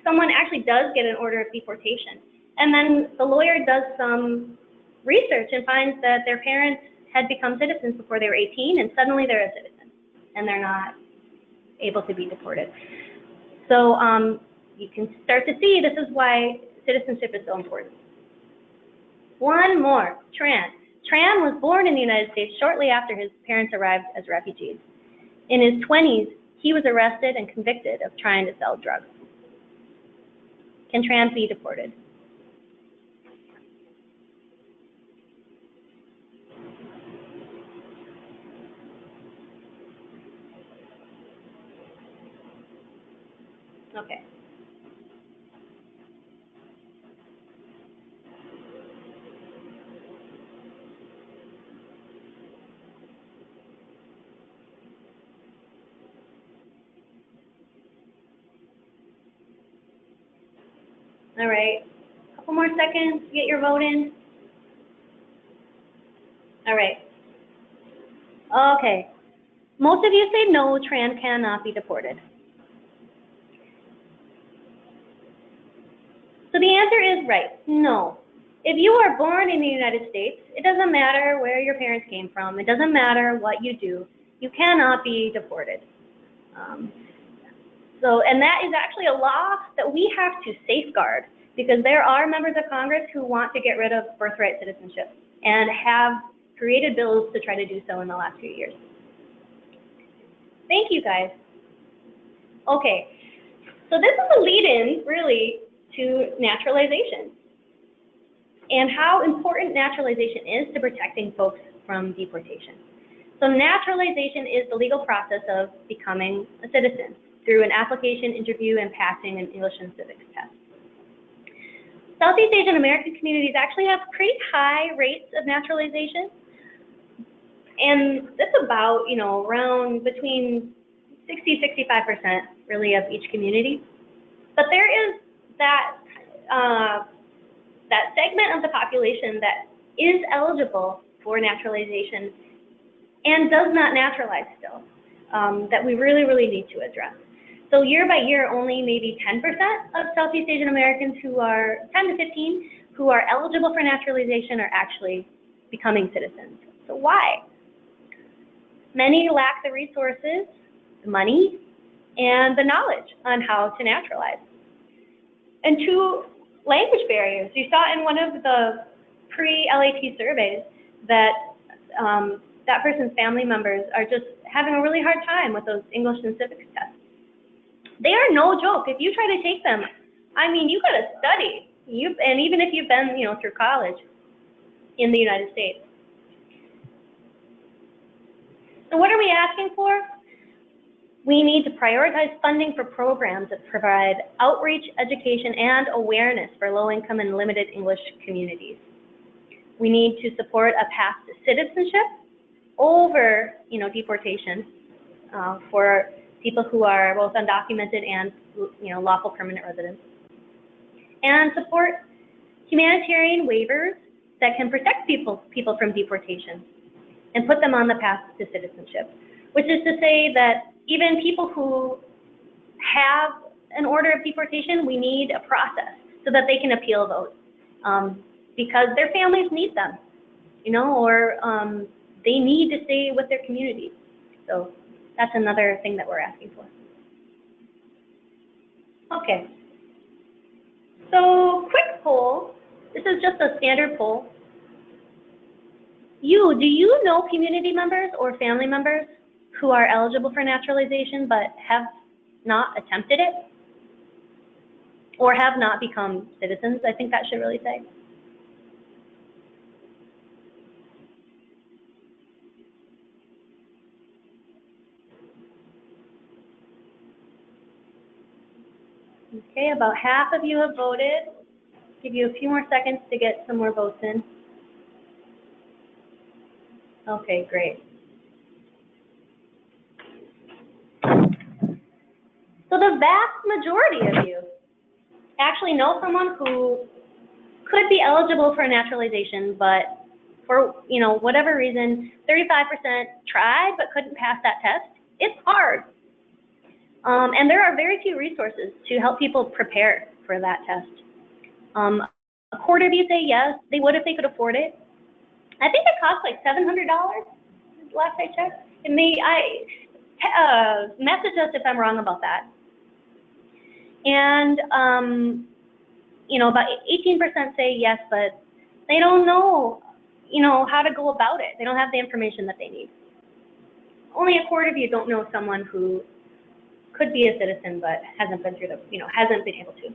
someone actually does get an order of deportation. And then the lawyer does some research and finds that their parents had become citizens before they were 18, and suddenly they're a citizen, and they're not able to be deported. So you can start to see this is why citizenship is so important. One more, Tran. Tran was born in the United States shortly after his parents arrived as refugees. In his 20s, he was arrested and convicted of trying to sell drugs. Can Tran be deported? Okay. All right, a couple more seconds to get your vote in. All right. Okay. Most of you say no, trans cannot be deported. So the answer is right, no. If you are born in the United States, it doesn't matter where your parents came from, it doesn't matter what you do, you cannot be deported. And that is actually a law that we have to safeguard, because there are members of Congress who want to get rid of birthright citizenship and have created bills to try to do so in the last few years. Thank you, guys. Okay, so this is a lead-in, really, to naturalization and how important naturalization is to protecting folks from deportation. So naturalization is the legal process of becoming a citizen through an application, interview, and passing an English and civics test. Southeast Asian American communities actually have pretty high rates of naturalization, and that's about, around between 60–65% really of each community. But there is that segment of the population that is eligible for naturalization and does not naturalize still, that we really, really need to address. So year by year, only maybe 10% of Southeast Asian Americans who are 10 to 15 who are eligible for naturalization are actually becoming citizens. So why? Many lack the resources, the money, and the knowledge on how to naturalize. And two, language barriers. You saw in one of the pre-LAT surveys that that person's family members are just having a really hard time with those English and civics tests. They are no joke. If you try to take them, I mean, you got to study. And even if you've been, through college in the United States. So what are we asking for? We need to prioritize funding for programs that provide outreach, education, and awareness for low-income and limited English communities. We need to support a path to citizenship over, deportation for people who are both undocumented and, lawful permanent residents. And support humanitarian waivers that can protect people from deportation and put them on the path to citizenship, which is to say that even people who have an order of deportation, we need a process so that they can appeal those because their families need them, or they need to stay with their communities. So that's another thing that we're asking for. Okay. So quick poll. This is just a standard poll. Do you know community members or family members who are eligible for naturalization but have not attempted it or have not become citizens? I think that should really say. Okay, about half of you have voted. Give you a few more seconds to get some more votes in. Okay, great. So the vast majority of you actually know someone who could be eligible for naturalization, but for whatever reason, 35% tried but couldn't pass that test. It's hard. And there are very few resources to help people prepare for that test. A quarter of you say yes, they would if they could afford it. I think it costs like $700 last I checked. And message us if I'm wrong about that. And, about 18% say yes, but they don't know, how to go about it. They don't have the information that they need. Only a quarter of you don't know someone who could be a citizen but hasn't been through hasn't been able to.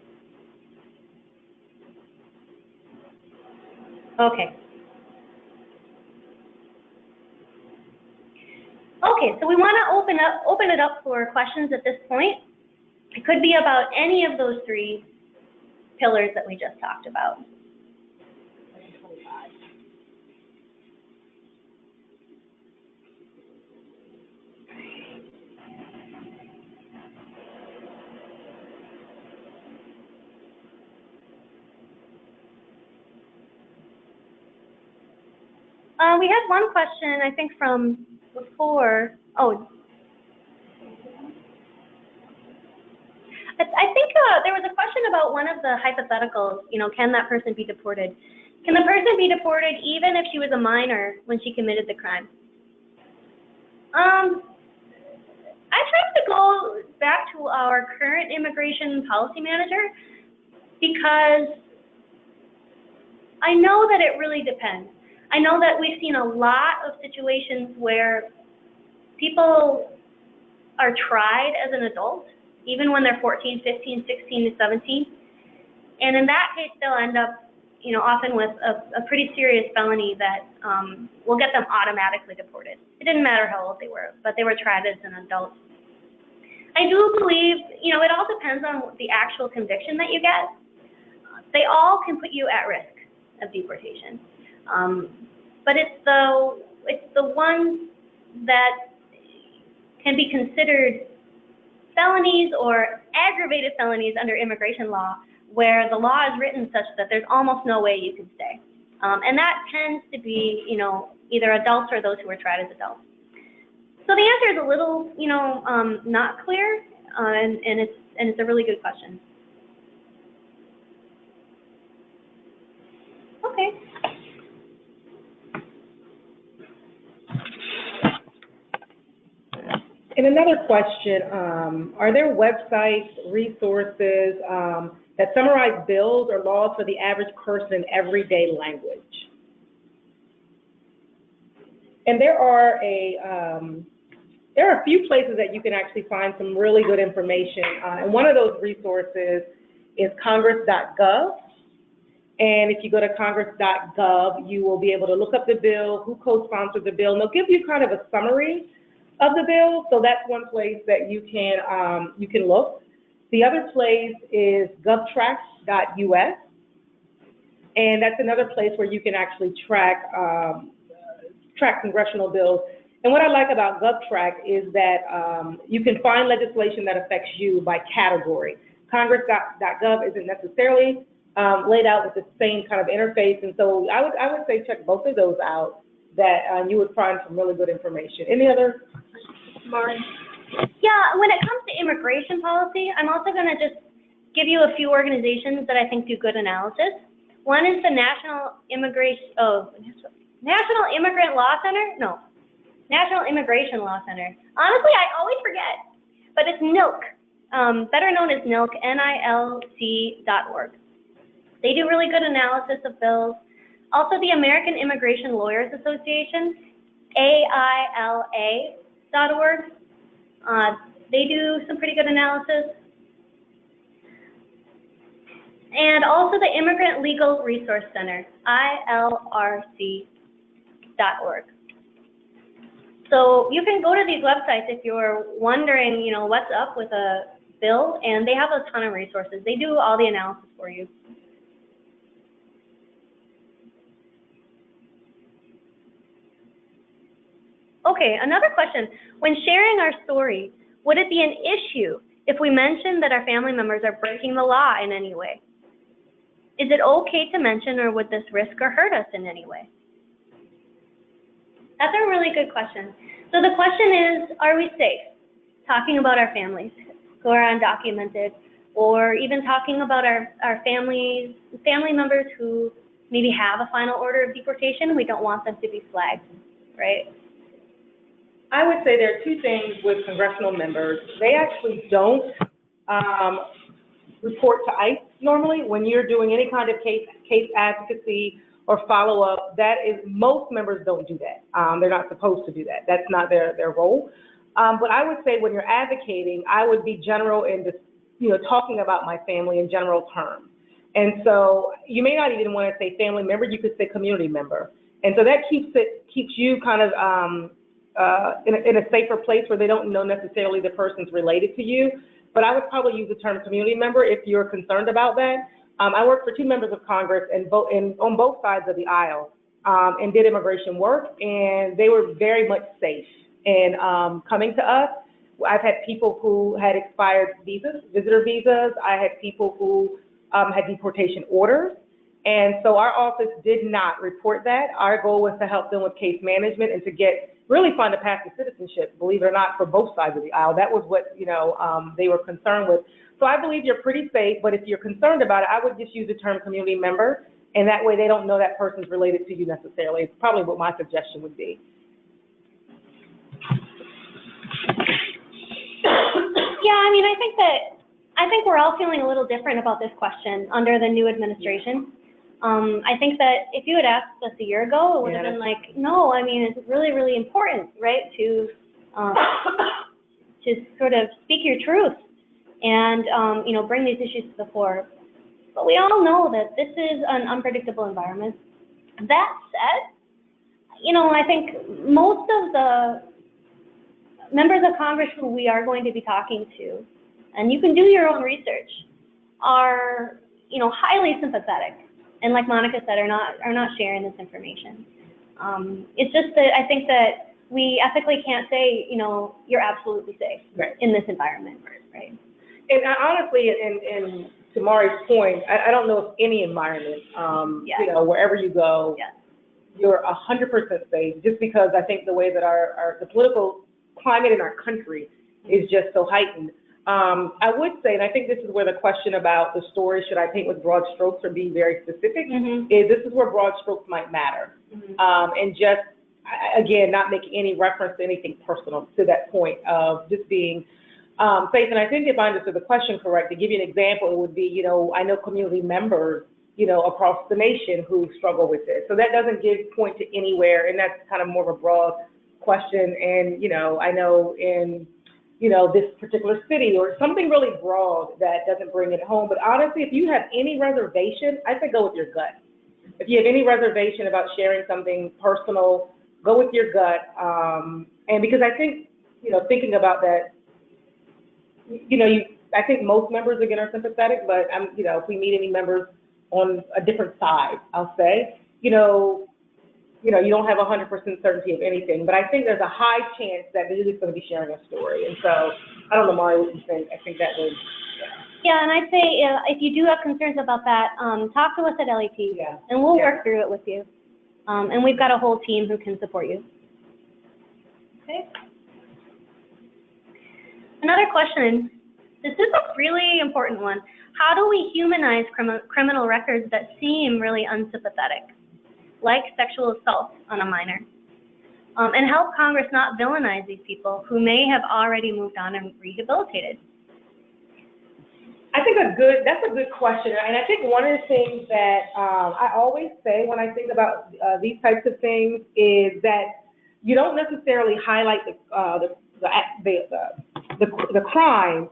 Okay. Okay, so we want to open it up for questions at this point. It could be about any of those three pillars that we just talked about. We had one question, I think, from before. Oh, I think there was a question about one of the hypotheticals, you know, can that person be deported? Can the person be deported even if she was a minor when she committed the crime? I tried to go back to our current immigration policy manager because I know that it really depends. I know that we've seen a lot of situations where people are tried as an adult, even when they're 14, 15, 16, 17. And in that case, they'll end up, you know, often with a pretty serious felony that will get them automatically deported. It didn't matter how old they were, but they were tried as an adult. I do believe, you know, it all depends on the actual conviction that you get. They all can put you at risk of deportation. But it's the ones that can be considered felonies or aggravated felonies under immigration law, where the law is written such that there's almost no way you can stay. And that tends to be, you know, either adults or those who were tried as adults. So the answer is a little, you know, not clear, and it's a really good question. Okay. And another question, are there websites, resources that summarize bills or laws for the average person in everyday language? And there are a few places that you can actually find some really good information. And one of those resources is congress.gov. And if you go to congress.gov, you will be able to look up the bill, who co-sponsored the bill, and they'll give you kind of a summary of the bill. So that's one place that you can look. The other place is govtrack.us, and that's another place where you can actually track congressional bills. And what I like about GovTrack is that you can find legislation that affects you by category. Congress.gov isn't necessarily laid out with the same kind of interface, and so I would say check both of those out. That you would find some really good information. Any other? Mari? Yeah, when it comes to immigration policy, I'm also going to just give you a few organizations that I think do good analysis. One is the National Immigration Law Center. No, National Immigration Law Center. Honestly, I always forget, but it's NILC, better known as NILC, NILC.org. They do really good analysis of bills. Also, the American Immigration Lawyers Association, AILA.org. They do some pretty good analysis. And also the Immigrant Legal Resource Center, ILRC.org. So you can go to these websites if you're wondering, you know, what's up with a bill, and they have a ton of resources. They do all the analysis for you. Okay, another question. When sharing our story, would it be an issue if we mentioned that our family members are breaking the law in any way? Is it okay to mention, or would this risk or hurt us in any way? That's a really good question. So the question is, are we safe talking about our families who are undocumented, or even talking about our family members who maybe have a final order of deportation? We don't want them to be flagged, right? I would say there are two things with congressional members. They actually don't report to ICE normally. When you're doing any kind of case advocacy or follow-up, most members don't do that. They're not supposed to do that. That's not their role. But I would say when you're advocating, I would be general in just, you know, talking about my family in general terms. And so you may not even want to say family member, you could say community member. And so that keeps you kind of in a safer place where they don't know necessarily the person's related to you. but I would probably use the term community member if you're concerned about that. I worked for 2 members of Congress on both sides of the aisle and did immigration work, and they were very much safe in coming to us. I've had people who had expired visas, visitor visas. I had people who had deportation orders. And so our office did not report that. Our goal was to help them with case management and to really find a path to citizenship, believe it or not, for both sides of the aisle. That was what, they were concerned with. So I believe you're pretty safe, but if you're concerned about it, I would just use the term community member, and that way they don't know that person's related to you necessarily. It's probably what my suggestion would be. Yeah, I mean, I think we're all feeling a little different about this question under the new administration. I think that if you had asked us a year ago, it would have been like, no, I mean, it's really, really important, right, to sort of speak your truth and, bring these issues to the fore. But we all know that this is an unpredictable environment. That said, I think most of the members of Congress who we are going to be talking to, and you can do your own research, are, highly sympathetic. And like Monica said, are not sharing this information. It's just that I think that we ethically can't say, you're absolutely safe in this environment, right? And honestly, and to Mari's point, I don't know if any environment, wherever you go, you're 100% safe. Just because I think the way that the political climate in our country is just so heightened. I would say, and I think this is where the question about the story, should I paint with broad strokes or be very specific, is this is where broad strokes might matter. And just, again, not making any reference to anything personal to that point of just being safe. And I think if I understood the question correct, to give you an example, it would be, I know community members, across the nation who struggle with this. So that doesn't point to anywhere, and that's kind of more of a broad question. And, I know in this particular city or something really broad that doesn't bring it home. But honestly, if you have any reservation, I say go with your gut. If you have any reservation about sharing something personal, go with your gut. And because I think, thinking about that, I think most members, again, are sympathetic, but if we meet any members on a different side, I'll say, you don't have 100% certainty of anything, but I think there's a high chance that they're just going to be sharing a story. And so, I don't know, Mari, what you think. I think that would, Yeah, and I'd say if you do have concerns about that, talk to us at LAT, and we'll work through it with you. And we've got a whole team who can support you. Okay. Another question. This is a really important one. How do we humanize criminal records that seem really unsympathetic, like sexual assault on a minor, and help Congress not villainize these people who may have already moved on and rehabilitated? I think that's a good question. And I think one of the things that I always say when I think about these types of things is that you don't necessarily highlight the crime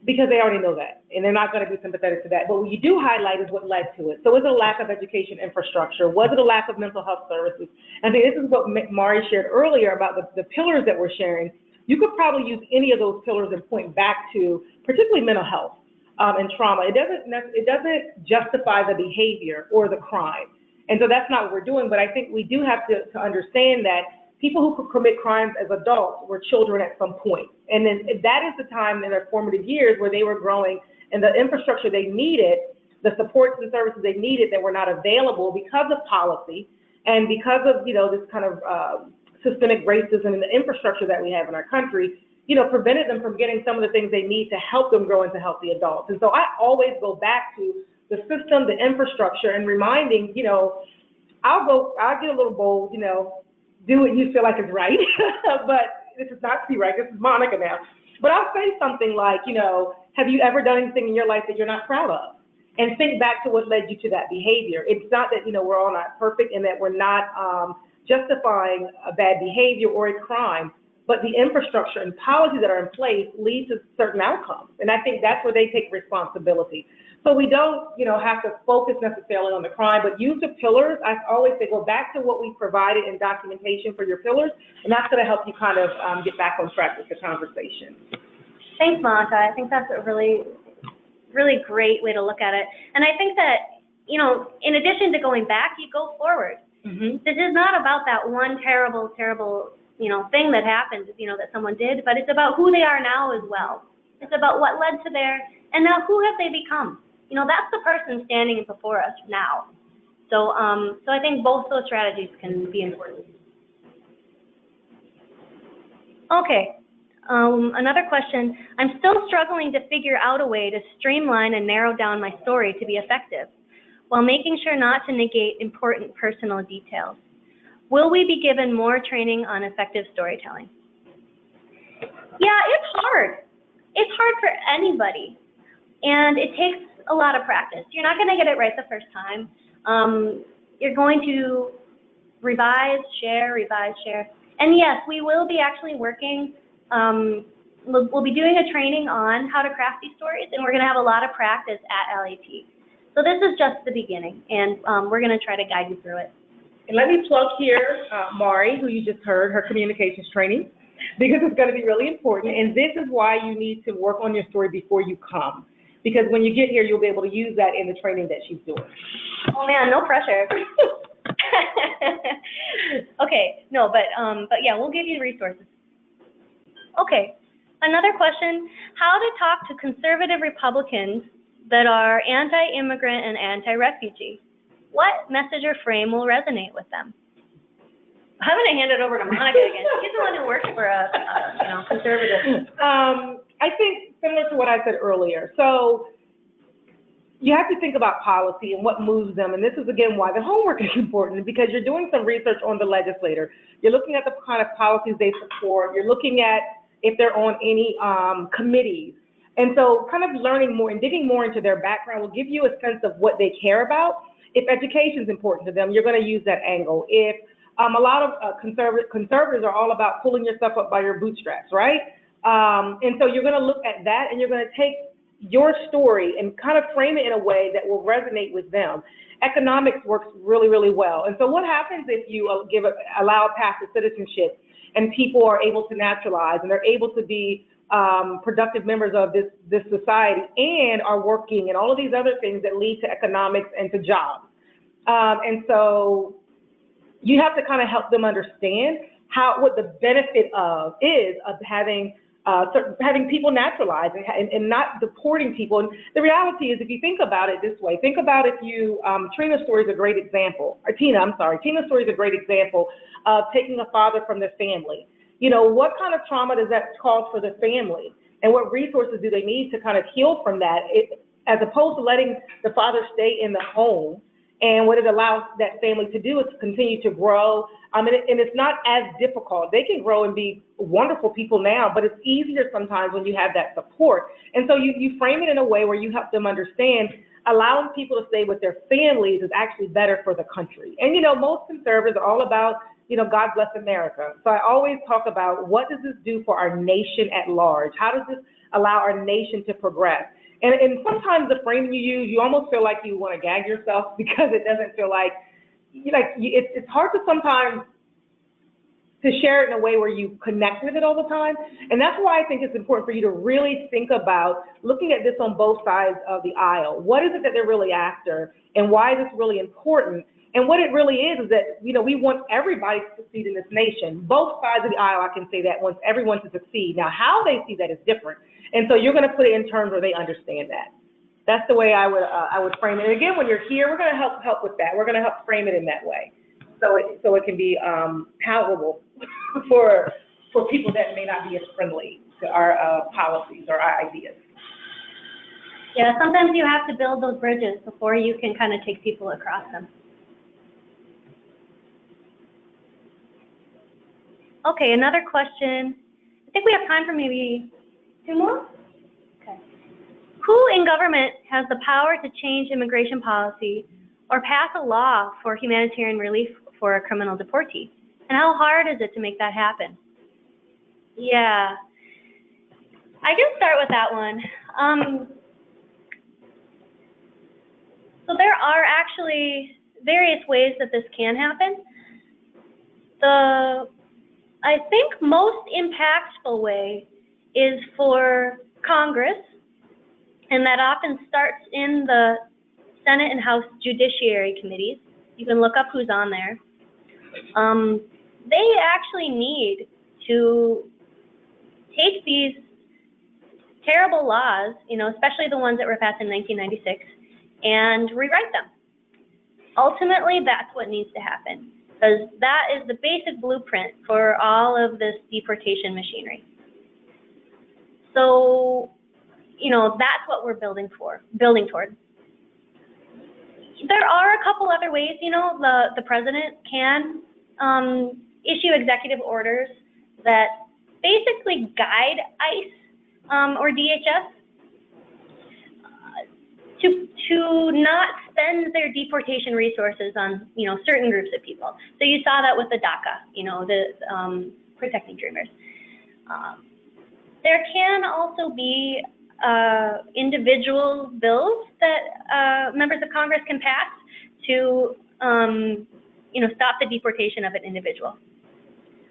because they already know that, and they're not going to be sympathetic to that. But what you do highlight is what led to it. So is it a lack of education infrastructure? Was it a lack of mental health services? I think this is what Mari shared earlier about the pillars that we're sharing. You could probably use any of those pillars and point back to particularly mental health and trauma. It doesn't justify the behavior or the crime. And so that's not what we're doing, but I think we do have to understand that people who could commit crimes as adults were children at some point. And then that is the time in their formative years where they were growing and the infrastructure they needed, the supports and services they needed that were not available because of policy and because of, this kind of systemic racism and the infrastructure that we have in our country, prevented them from getting some of the things they need to help them grow into healthy adults. And so I always go back to the system, the infrastructure, and reminding, I'll get a little bold, do what you feel like is right, but this is not to be right, this is Monica now. But I'll say something like, have you ever done anything in your life that you're not proud of? And think back to what led you to that behavior. It's not that, we're all not perfect and that we're not justifying a bad behavior or a crime, but the infrastructure and policies that are in place lead to certain outcomes. And I think that's where they take responsibility. So we don't, have to focus necessarily on the crime, but use the pillars. I always say go back to what we provided in documentation for your pillars, and that's going to help you kind of get back on track with the conversation. Thanks, Monica. I think that's a really, really great way to look at it. And I think that, you know, in addition to going back, you go forward. Mm-hmm. This is not about that one terrible, terrible, you know, thing that happened, you know, that someone did, but it's about who they are now as well. It's about what led to their, and now who have they become? You know, that's the person standing before us now. So, so I think both those strategies can be important. Okay. Another question. I'm still struggling to figure out a way to streamline and narrow down my story to be effective, while making sure not to negate important personal details. Will we be given more training on effective storytelling? Yeah, it's hard. It's hard for anybody, and it takes a lot of practice. You're not going to get it right the first time. You're going to revise, share, and yes, we will be actually working. We'll be doing a training on how to craft these stories, and we're going to have a lot of practice at LAT. So this is just the beginning, and we're going to try to guide you through it. And let me plug here Mari, who you just heard, her communications training, because it's going to be really important. And this is why you need to work on your story before you come, because when you get here, you'll be able to use that in the training that she's doing. Oh man, no pressure. Okay, no, but yeah, we'll give you resources. Okay, another question: how to talk to conservative Republicans that are anti-immigrant and anti-refugee? What message or frame will resonate with them? I'm going to hand it over to Monica again. She's the one who works for a you know, conservative. I think similar to what I said earlier. So you have to think about policy and what moves them. And this is, again, why the homework is important, because you're doing some research on the legislator. You're looking at the kind of policies they support. You're looking at if they're on any committees. And so kind of learning more and digging more into their background will give you a sense of what they care about. If education is important to them, you're going to use that angle. If a lot of conservatives are all about pulling yourself up by your bootstraps, right? And so you're going to look at that, and you're going to take your story and kind of frame it in a way that will resonate with them. Economics works really, really well. And so what happens if you allow a path to citizenship and people are able to naturalize and they're able to be productive members of this society and are working and all of these other things that lead to economics and to jobs. And so you have to kind of help them understand what the benefit is of having people naturalized and not deporting people. And the reality is, if you think about it this way, think about if you, Trina's story is a great example, or Tina's story is a great example of taking a father from their family. You know, what kind of trauma does that cause for the family? And what resources do they need to kind of heal from that, as opposed to letting the father stay in the home? And what it allows that family to do is to continue to grow. And it's not as difficult. They can grow and be wonderful people now, but it's easier sometimes when you have that support. And so you frame it in a way where you help them understand allowing people to stay with their families is actually better for the country. And, you know, most conservatives are all about, you know, God bless America. So I always talk about, what does this do for our nation at large? How does this allow our nation to progress? And sometimes the framing you use, you almost feel like you want to gag yourself, because it doesn't feel like, it's hard to sometimes to share it in a way where you connect with it all the time. And that's why I think it's important for you to really think about looking at this on both sides of the aisle. What is it that they're really after, and why is this really important? And what it really is that, you know, we want everybody to succeed in this nation. Both sides of the aisle, I can say that, wants everyone to succeed. Now, how they see that is different. And so you're going to put it in terms where they understand that. That's the way I would frame it. And again, when you're here, we're going to help with that. We're going to help frame it in that way, so it can be palatable for people that may not be as friendly to our policies or our ideas. Yeah, sometimes you have to build those bridges before you can kind of take people across them. Okay, another question. I think we have time for maybe 2 more? Okay. Who in government has the power to change immigration policy or pass a law for humanitarian relief for a criminal deportee? And how hard is it to make that happen? Yeah, I can start with that one. So there are actually various ways that this can happen. I think most impactful way is for Congress, and that often starts in the Senate and House Judiciary Committees. You can look up who's on there. They actually need to take these terrible laws, especially the ones that were passed in 1996, and rewrite them. Ultimately, that's what needs to happen, because that is the basic blueprint for all of this deportation machinery. So, that's what we're building toward. There are a couple other ways, the president can issue executive orders that basically guide ICE or DHS to not spend their deportation resources on, certain groups of people. So you saw that with the DACA, the protecting dreamers. There can also be individual bills that members of Congress can pass to, stop the deportation of an individual.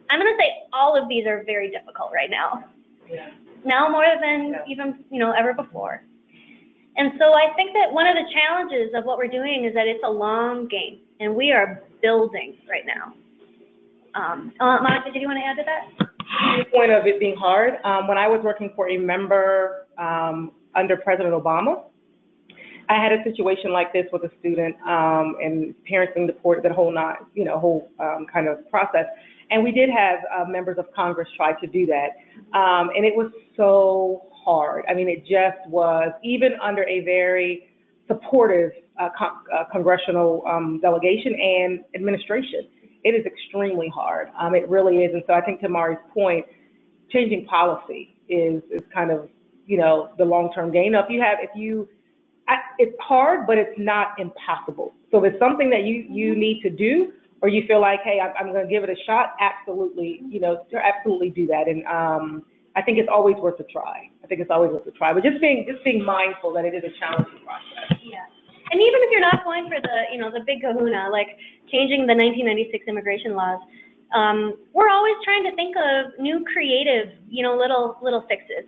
I'm going to say all of these are very difficult right now. Yeah. Now more than even, ever before. And so I think that one of the challenges of what we're doing is that it's a long game, and we are building right now. Monica, did you want to add to that? The point of it being hard, when I was working for a member under President Obama, I had a situation like this with a student and parents being deported, that whole kind of process. And we did have members of Congress try to do that. And it was so hard. I mean, it just was, even under a very supportive congressional delegation and administration. It is extremely hard. It really is. And so I think, to Mari's point, changing policy is kind of, the long-term gain. Now, it's hard, but it's not impossible. So if it's something that you need to do, or you feel like, hey, I'm going to give it a shot, absolutely, absolutely do that. And I think it's always worth a try. But just being mindful that it is a challenging process. Yeah. And even if you're not going for the big kahuna, like changing the 1996 immigration laws, we're always trying to think of new creative, little fixes.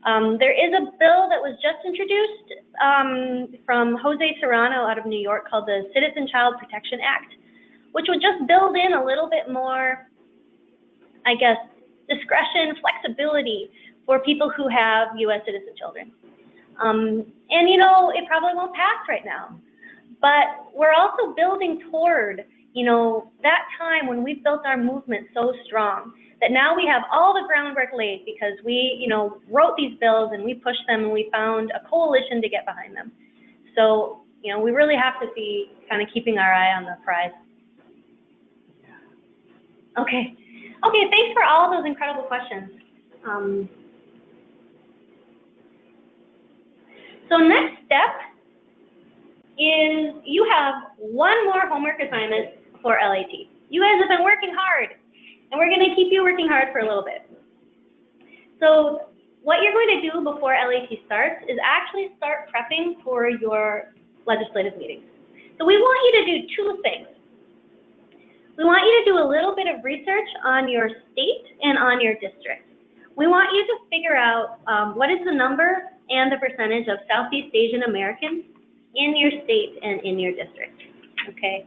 There is a bill that was just introduced from Jose Serrano out of New York called the Citizen Child Protection Act, which would just build in a little bit more, I guess, discretion, flexibility for people who have U.S. citizen children. And it probably won't pass right now, but we're also building toward, that time when we built our movement so strong that now we have all the groundwork laid because we, wrote these bills and we pushed them and we found a coalition to get behind them. So, we really have to be kind of keeping our eye on the prize. Okay, thanks for all of those incredible questions. So next step is you have one more homework assignment for LAT. You guys have been working hard, and we're going to keep you working hard for a little bit. So what you're going to do before LAT starts is actually start prepping for your legislative meetings. So we want you to do two things. We want you to do a little bit of research on your state and on your district. We want you to figure out what is the number and the percentage of Southeast Asian Americans in your state and in your district, okay?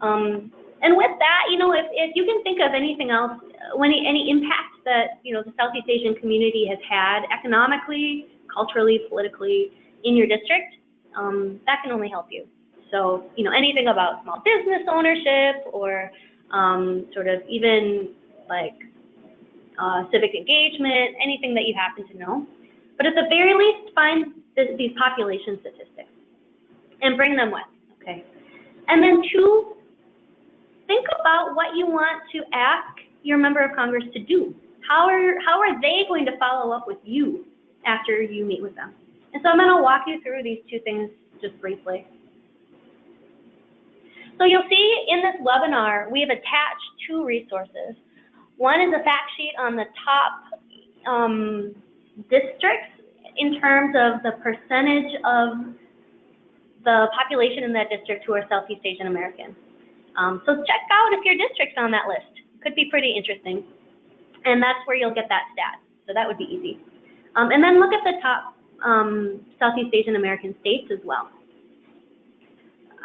And with that, if you can think of anything else, any impact that, the Southeast Asian community has had economically, culturally, politically in your district, that can only help you. So, anything about small business ownership or sort of even like civic engagement, anything that you happen to know. But at the very least, find these population statistics and bring them with, okay? And then two, think about what you want to ask your member of Congress to do. How are they going to follow up with you after you meet with them? And so I'm going to walk you through these two things just briefly. So you'll see in this webinar, we have attached two resources. One is a fact sheet on the top districts in terms of the percentage of the population in that district who are Southeast Asian American. So check out if your district's on that list. Could be pretty interesting. And that's where you'll get that stat. So that would be easy. And then look at the top Southeast Asian American states as well.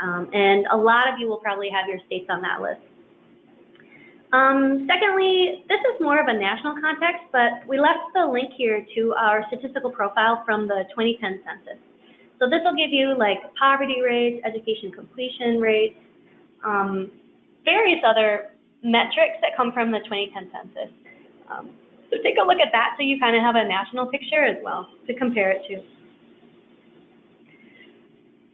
And a lot of you will probably have your states on that list. Secondly, this is more of a national context, but we left the link here to our statistical profile from the 2010 census. So this will give you like poverty rates, education completion rates, various other metrics that come from the 2010 census. So take a look at that so you kind of have a national picture as well to compare it to.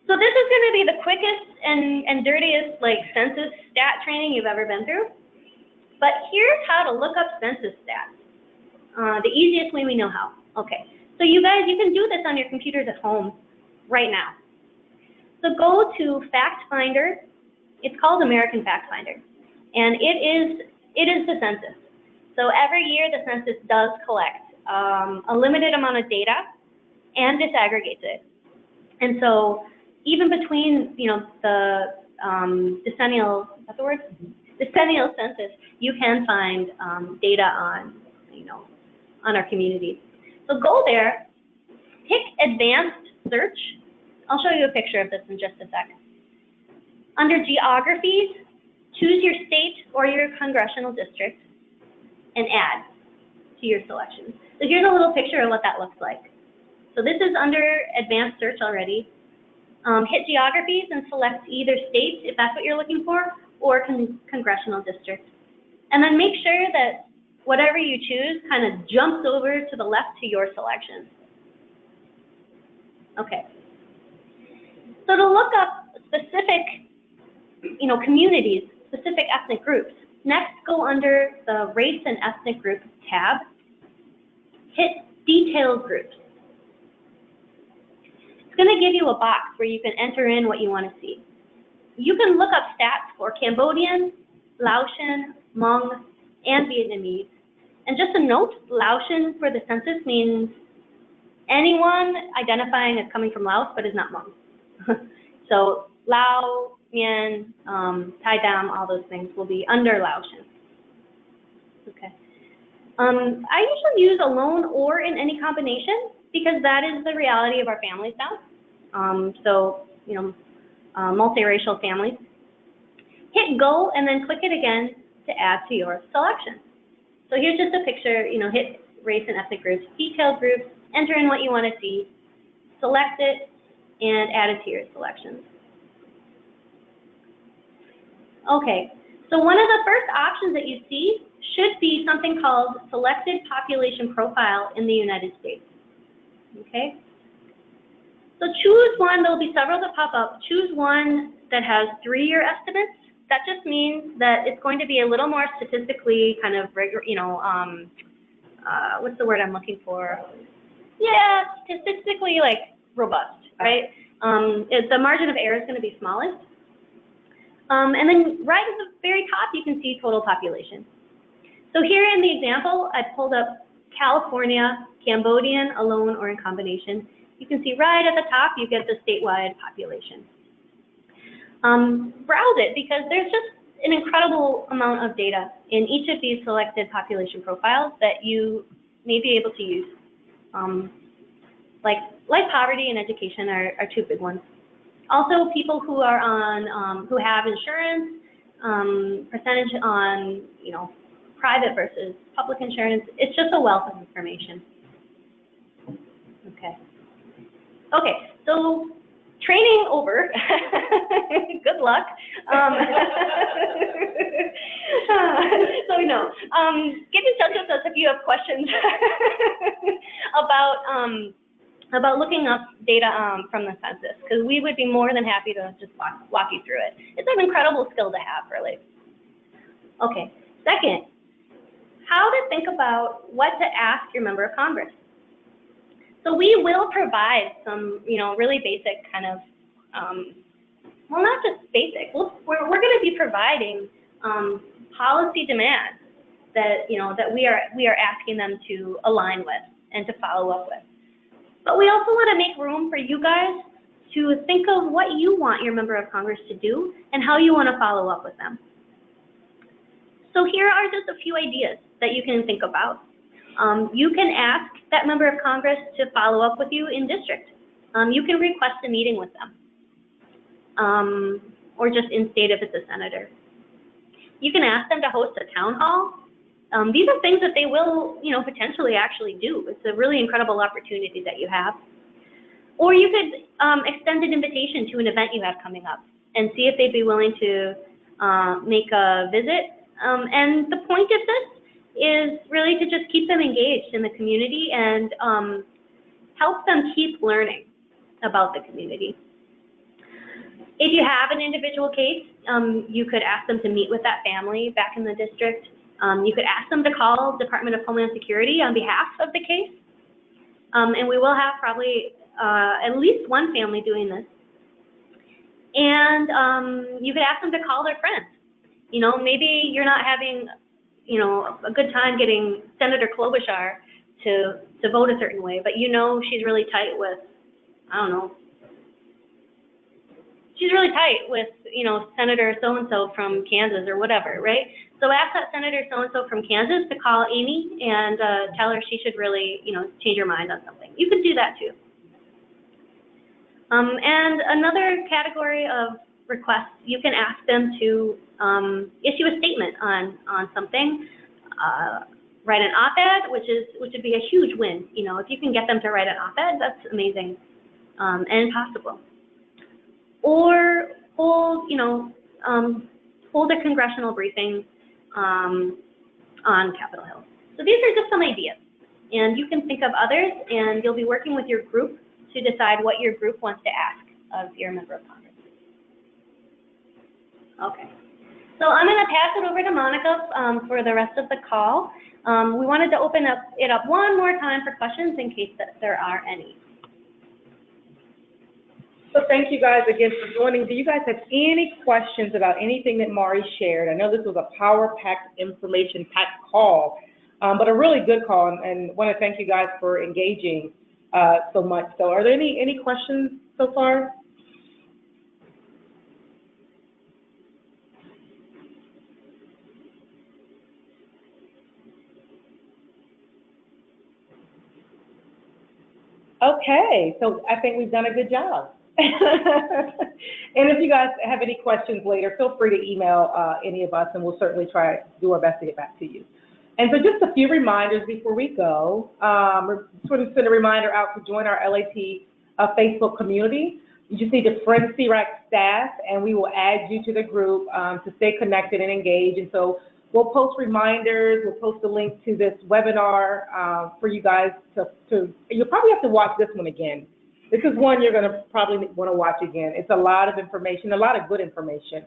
So this is going to be the quickest and dirtiest like census stat training you've ever been through. But here's how to look up census stats. The easiest way we know how. Okay, so you guys, you can do this on your computers at home right now. So go to Fact Finder. It's called American Fact Finder, and it is the census. So every year the census does collect a limited amount of data and disaggregates it. And so even between, you know, the decennial, is that the word? Decennial census, you can find data on, you know, on our community. So go there, pick Advanced Search. I'll show you a picture of this in just a sec. Under Geographies, choose your state or your congressional district and add to your selection. So here's a little picture of what that looks like. So this is under Advanced Search already. Hit Geographies and select either state, if that's what you're looking for, or congressional district. And then make sure that whatever you choose kind of jumps over to the left to your selection. Okay. So to look up specific, you know, communities, specific ethnic groups, next go under the Race and Ethnic Group tab, hit Detailed Groups. It's going to give you a box where you can enter in what you want to see. You can look up stats for Cambodian, Laotian, Hmong, and Vietnamese. And just a note, Laotian for the census means anyone identifying as coming from Laos but is not Hmong. So Lao, Mien, Thai Dam, all those things will be under Laotian. Okay. I usually use alone or in any combination because that is the reality of our families now. So, you know, multiracial families. Hit go and then click it again to add to your selection. So here's just a picture, you know, hit Race and Ethnic Groups, Detailed Groups, enter in what you want to see, select it, and add it to your selections. Okay, so one of the first options that you see should be something called Selected Population Profile in the United States. Okay? So choose one, there'll be several that pop up. Choose one that has 3-year estimates. That just means that it's going to be a little more statistically kind of, you know, what's the word I'm looking for? Yeah, statistically like robust, right? The margin of error is going to be smallest. And then right at the very top, you can see total population. So here in the example, I pulled up California, Cambodian, alone or in combination. You can see right at the top, you get the statewide population. Browse it because there's just an incredible amount of data in each of these selected population profiles that you may be able to use. Like poverty and education are 2 big ones. Also, people who are on, who have insurance, percentage on, you know, private versus public insurance. It's just a wealth of information. Okay. Okay, so training over. Good luck. So no, get in touch with us if you have questions about looking up data from the census, because we would be more than happy to just walk you through it. It's an incredible skill to have, really. Okay, second, how to think about what to ask your member of Congress. So we will provide some, you know, really basic kind of, well, not just basic. We're going to be providing policy demands that, you know, that we are asking them to align with and to follow up with. But we also want to make room for you guys to think of what you want your member of Congress to do and how you want to follow up with them. So here are just a few ideas that you can think about. You can ask that member of Congress to follow up with you in district. You can request a meeting with them, or just in state if it's a senator. You can ask them to host a town hall. These are things that they will, potentially actually do. It's a really incredible opportunity that you have. Or you could extend an invitation to an event you have coming up and see if they'd be willing to make a visit. And the point of this is really to just keep them engaged in the community and help them keep learning about the community. If you have an individual case, you could ask them to meet with that family back in the district. You could ask them to call Department of Homeland Security on behalf of the case. And we will have probably at least one family doing this. And you could ask them to call their friends. Maybe you're not having, a good time getting Senator Klobuchar to vote a certain way, but she's really tight with, she's really tight with, Senator so-and-so from Kansas or whatever, right? So ask that Senator so-and-so from Kansas to call Amy and tell her she should really, change her mind on something. You could do that too. And another category of requests, you can ask them to issue a statement on something, write an op-ed, which would be a huge win. If you can get them to write an op-ed, that's amazing and possible. Or hold a congressional briefing on Capitol Hill. So these are just some ideas, and you can think of others, and you'll be working with your group to decide what your group wants to ask of your member of Congress. Okay, so I'm going to pass it over to Monica for the rest of the call. We wanted to open it up one more time for questions in case that there are any. So thank you guys again for joining. Do you guys have any questions about anything that Mari shared? I know this was a power-packed, information-packed call, but a really good call, and want to thank you guys for engaging so much. So are there any questions so far? Okay, so I think we've done a good job. And if you guys have any questions later, feel free to email any of us, and we'll certainly try to do our best to get back to you. And so just a few reminders before we go. Sort of send a reminder out to join our LAT Facebook community. You just need to friend SEAA staff, and we will add you to the group to stay connected and engaged. And so we'll post reminders. We'll post a link to this webinar for you guys you'll probably have to watch this one again. This is one you're going to probably want to watch again. It's a lot of information, a lot of good information.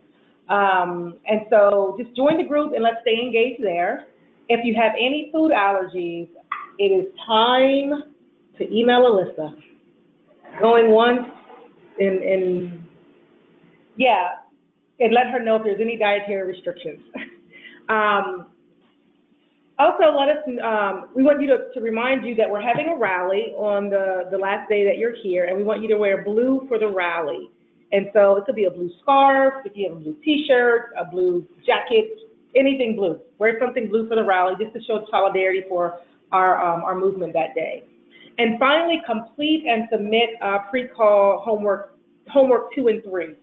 And so just join the group and let's stay engaged there. If you have any food allergies, it is time to email Alyssa. Going once and let her know if there's any dietary restrictions. Also, we want you to remind you that we're having a rally on the last day that you're here, and we want you to wear blue for the rally. And so it could be a blue scarf, if you have a blue t-shirt, a blue jacket, anything blue. Wear something blue for the rally just to show solidarity for our movement that day. And finally, complete and submit pre-call homework 2 and 3.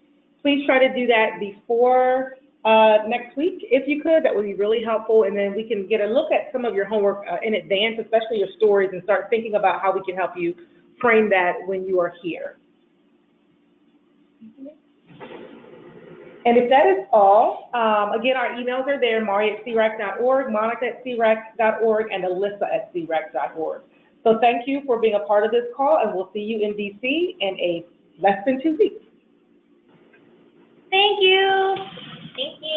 Please try to do that before next week, if you could. That would be really helpful, and then we can get a look at some of your homework in advance, especially your stories, and start thinking about how we can help you frame that when you are here. And if that is all, again, our emails are there, Mari@CRAC.org, Monica@CRAC.org, and Alyssa@CRAC.org. So thank you for being a part of this call, and we'll see you in DC in less than 2 weeks. Thank you. Thank you.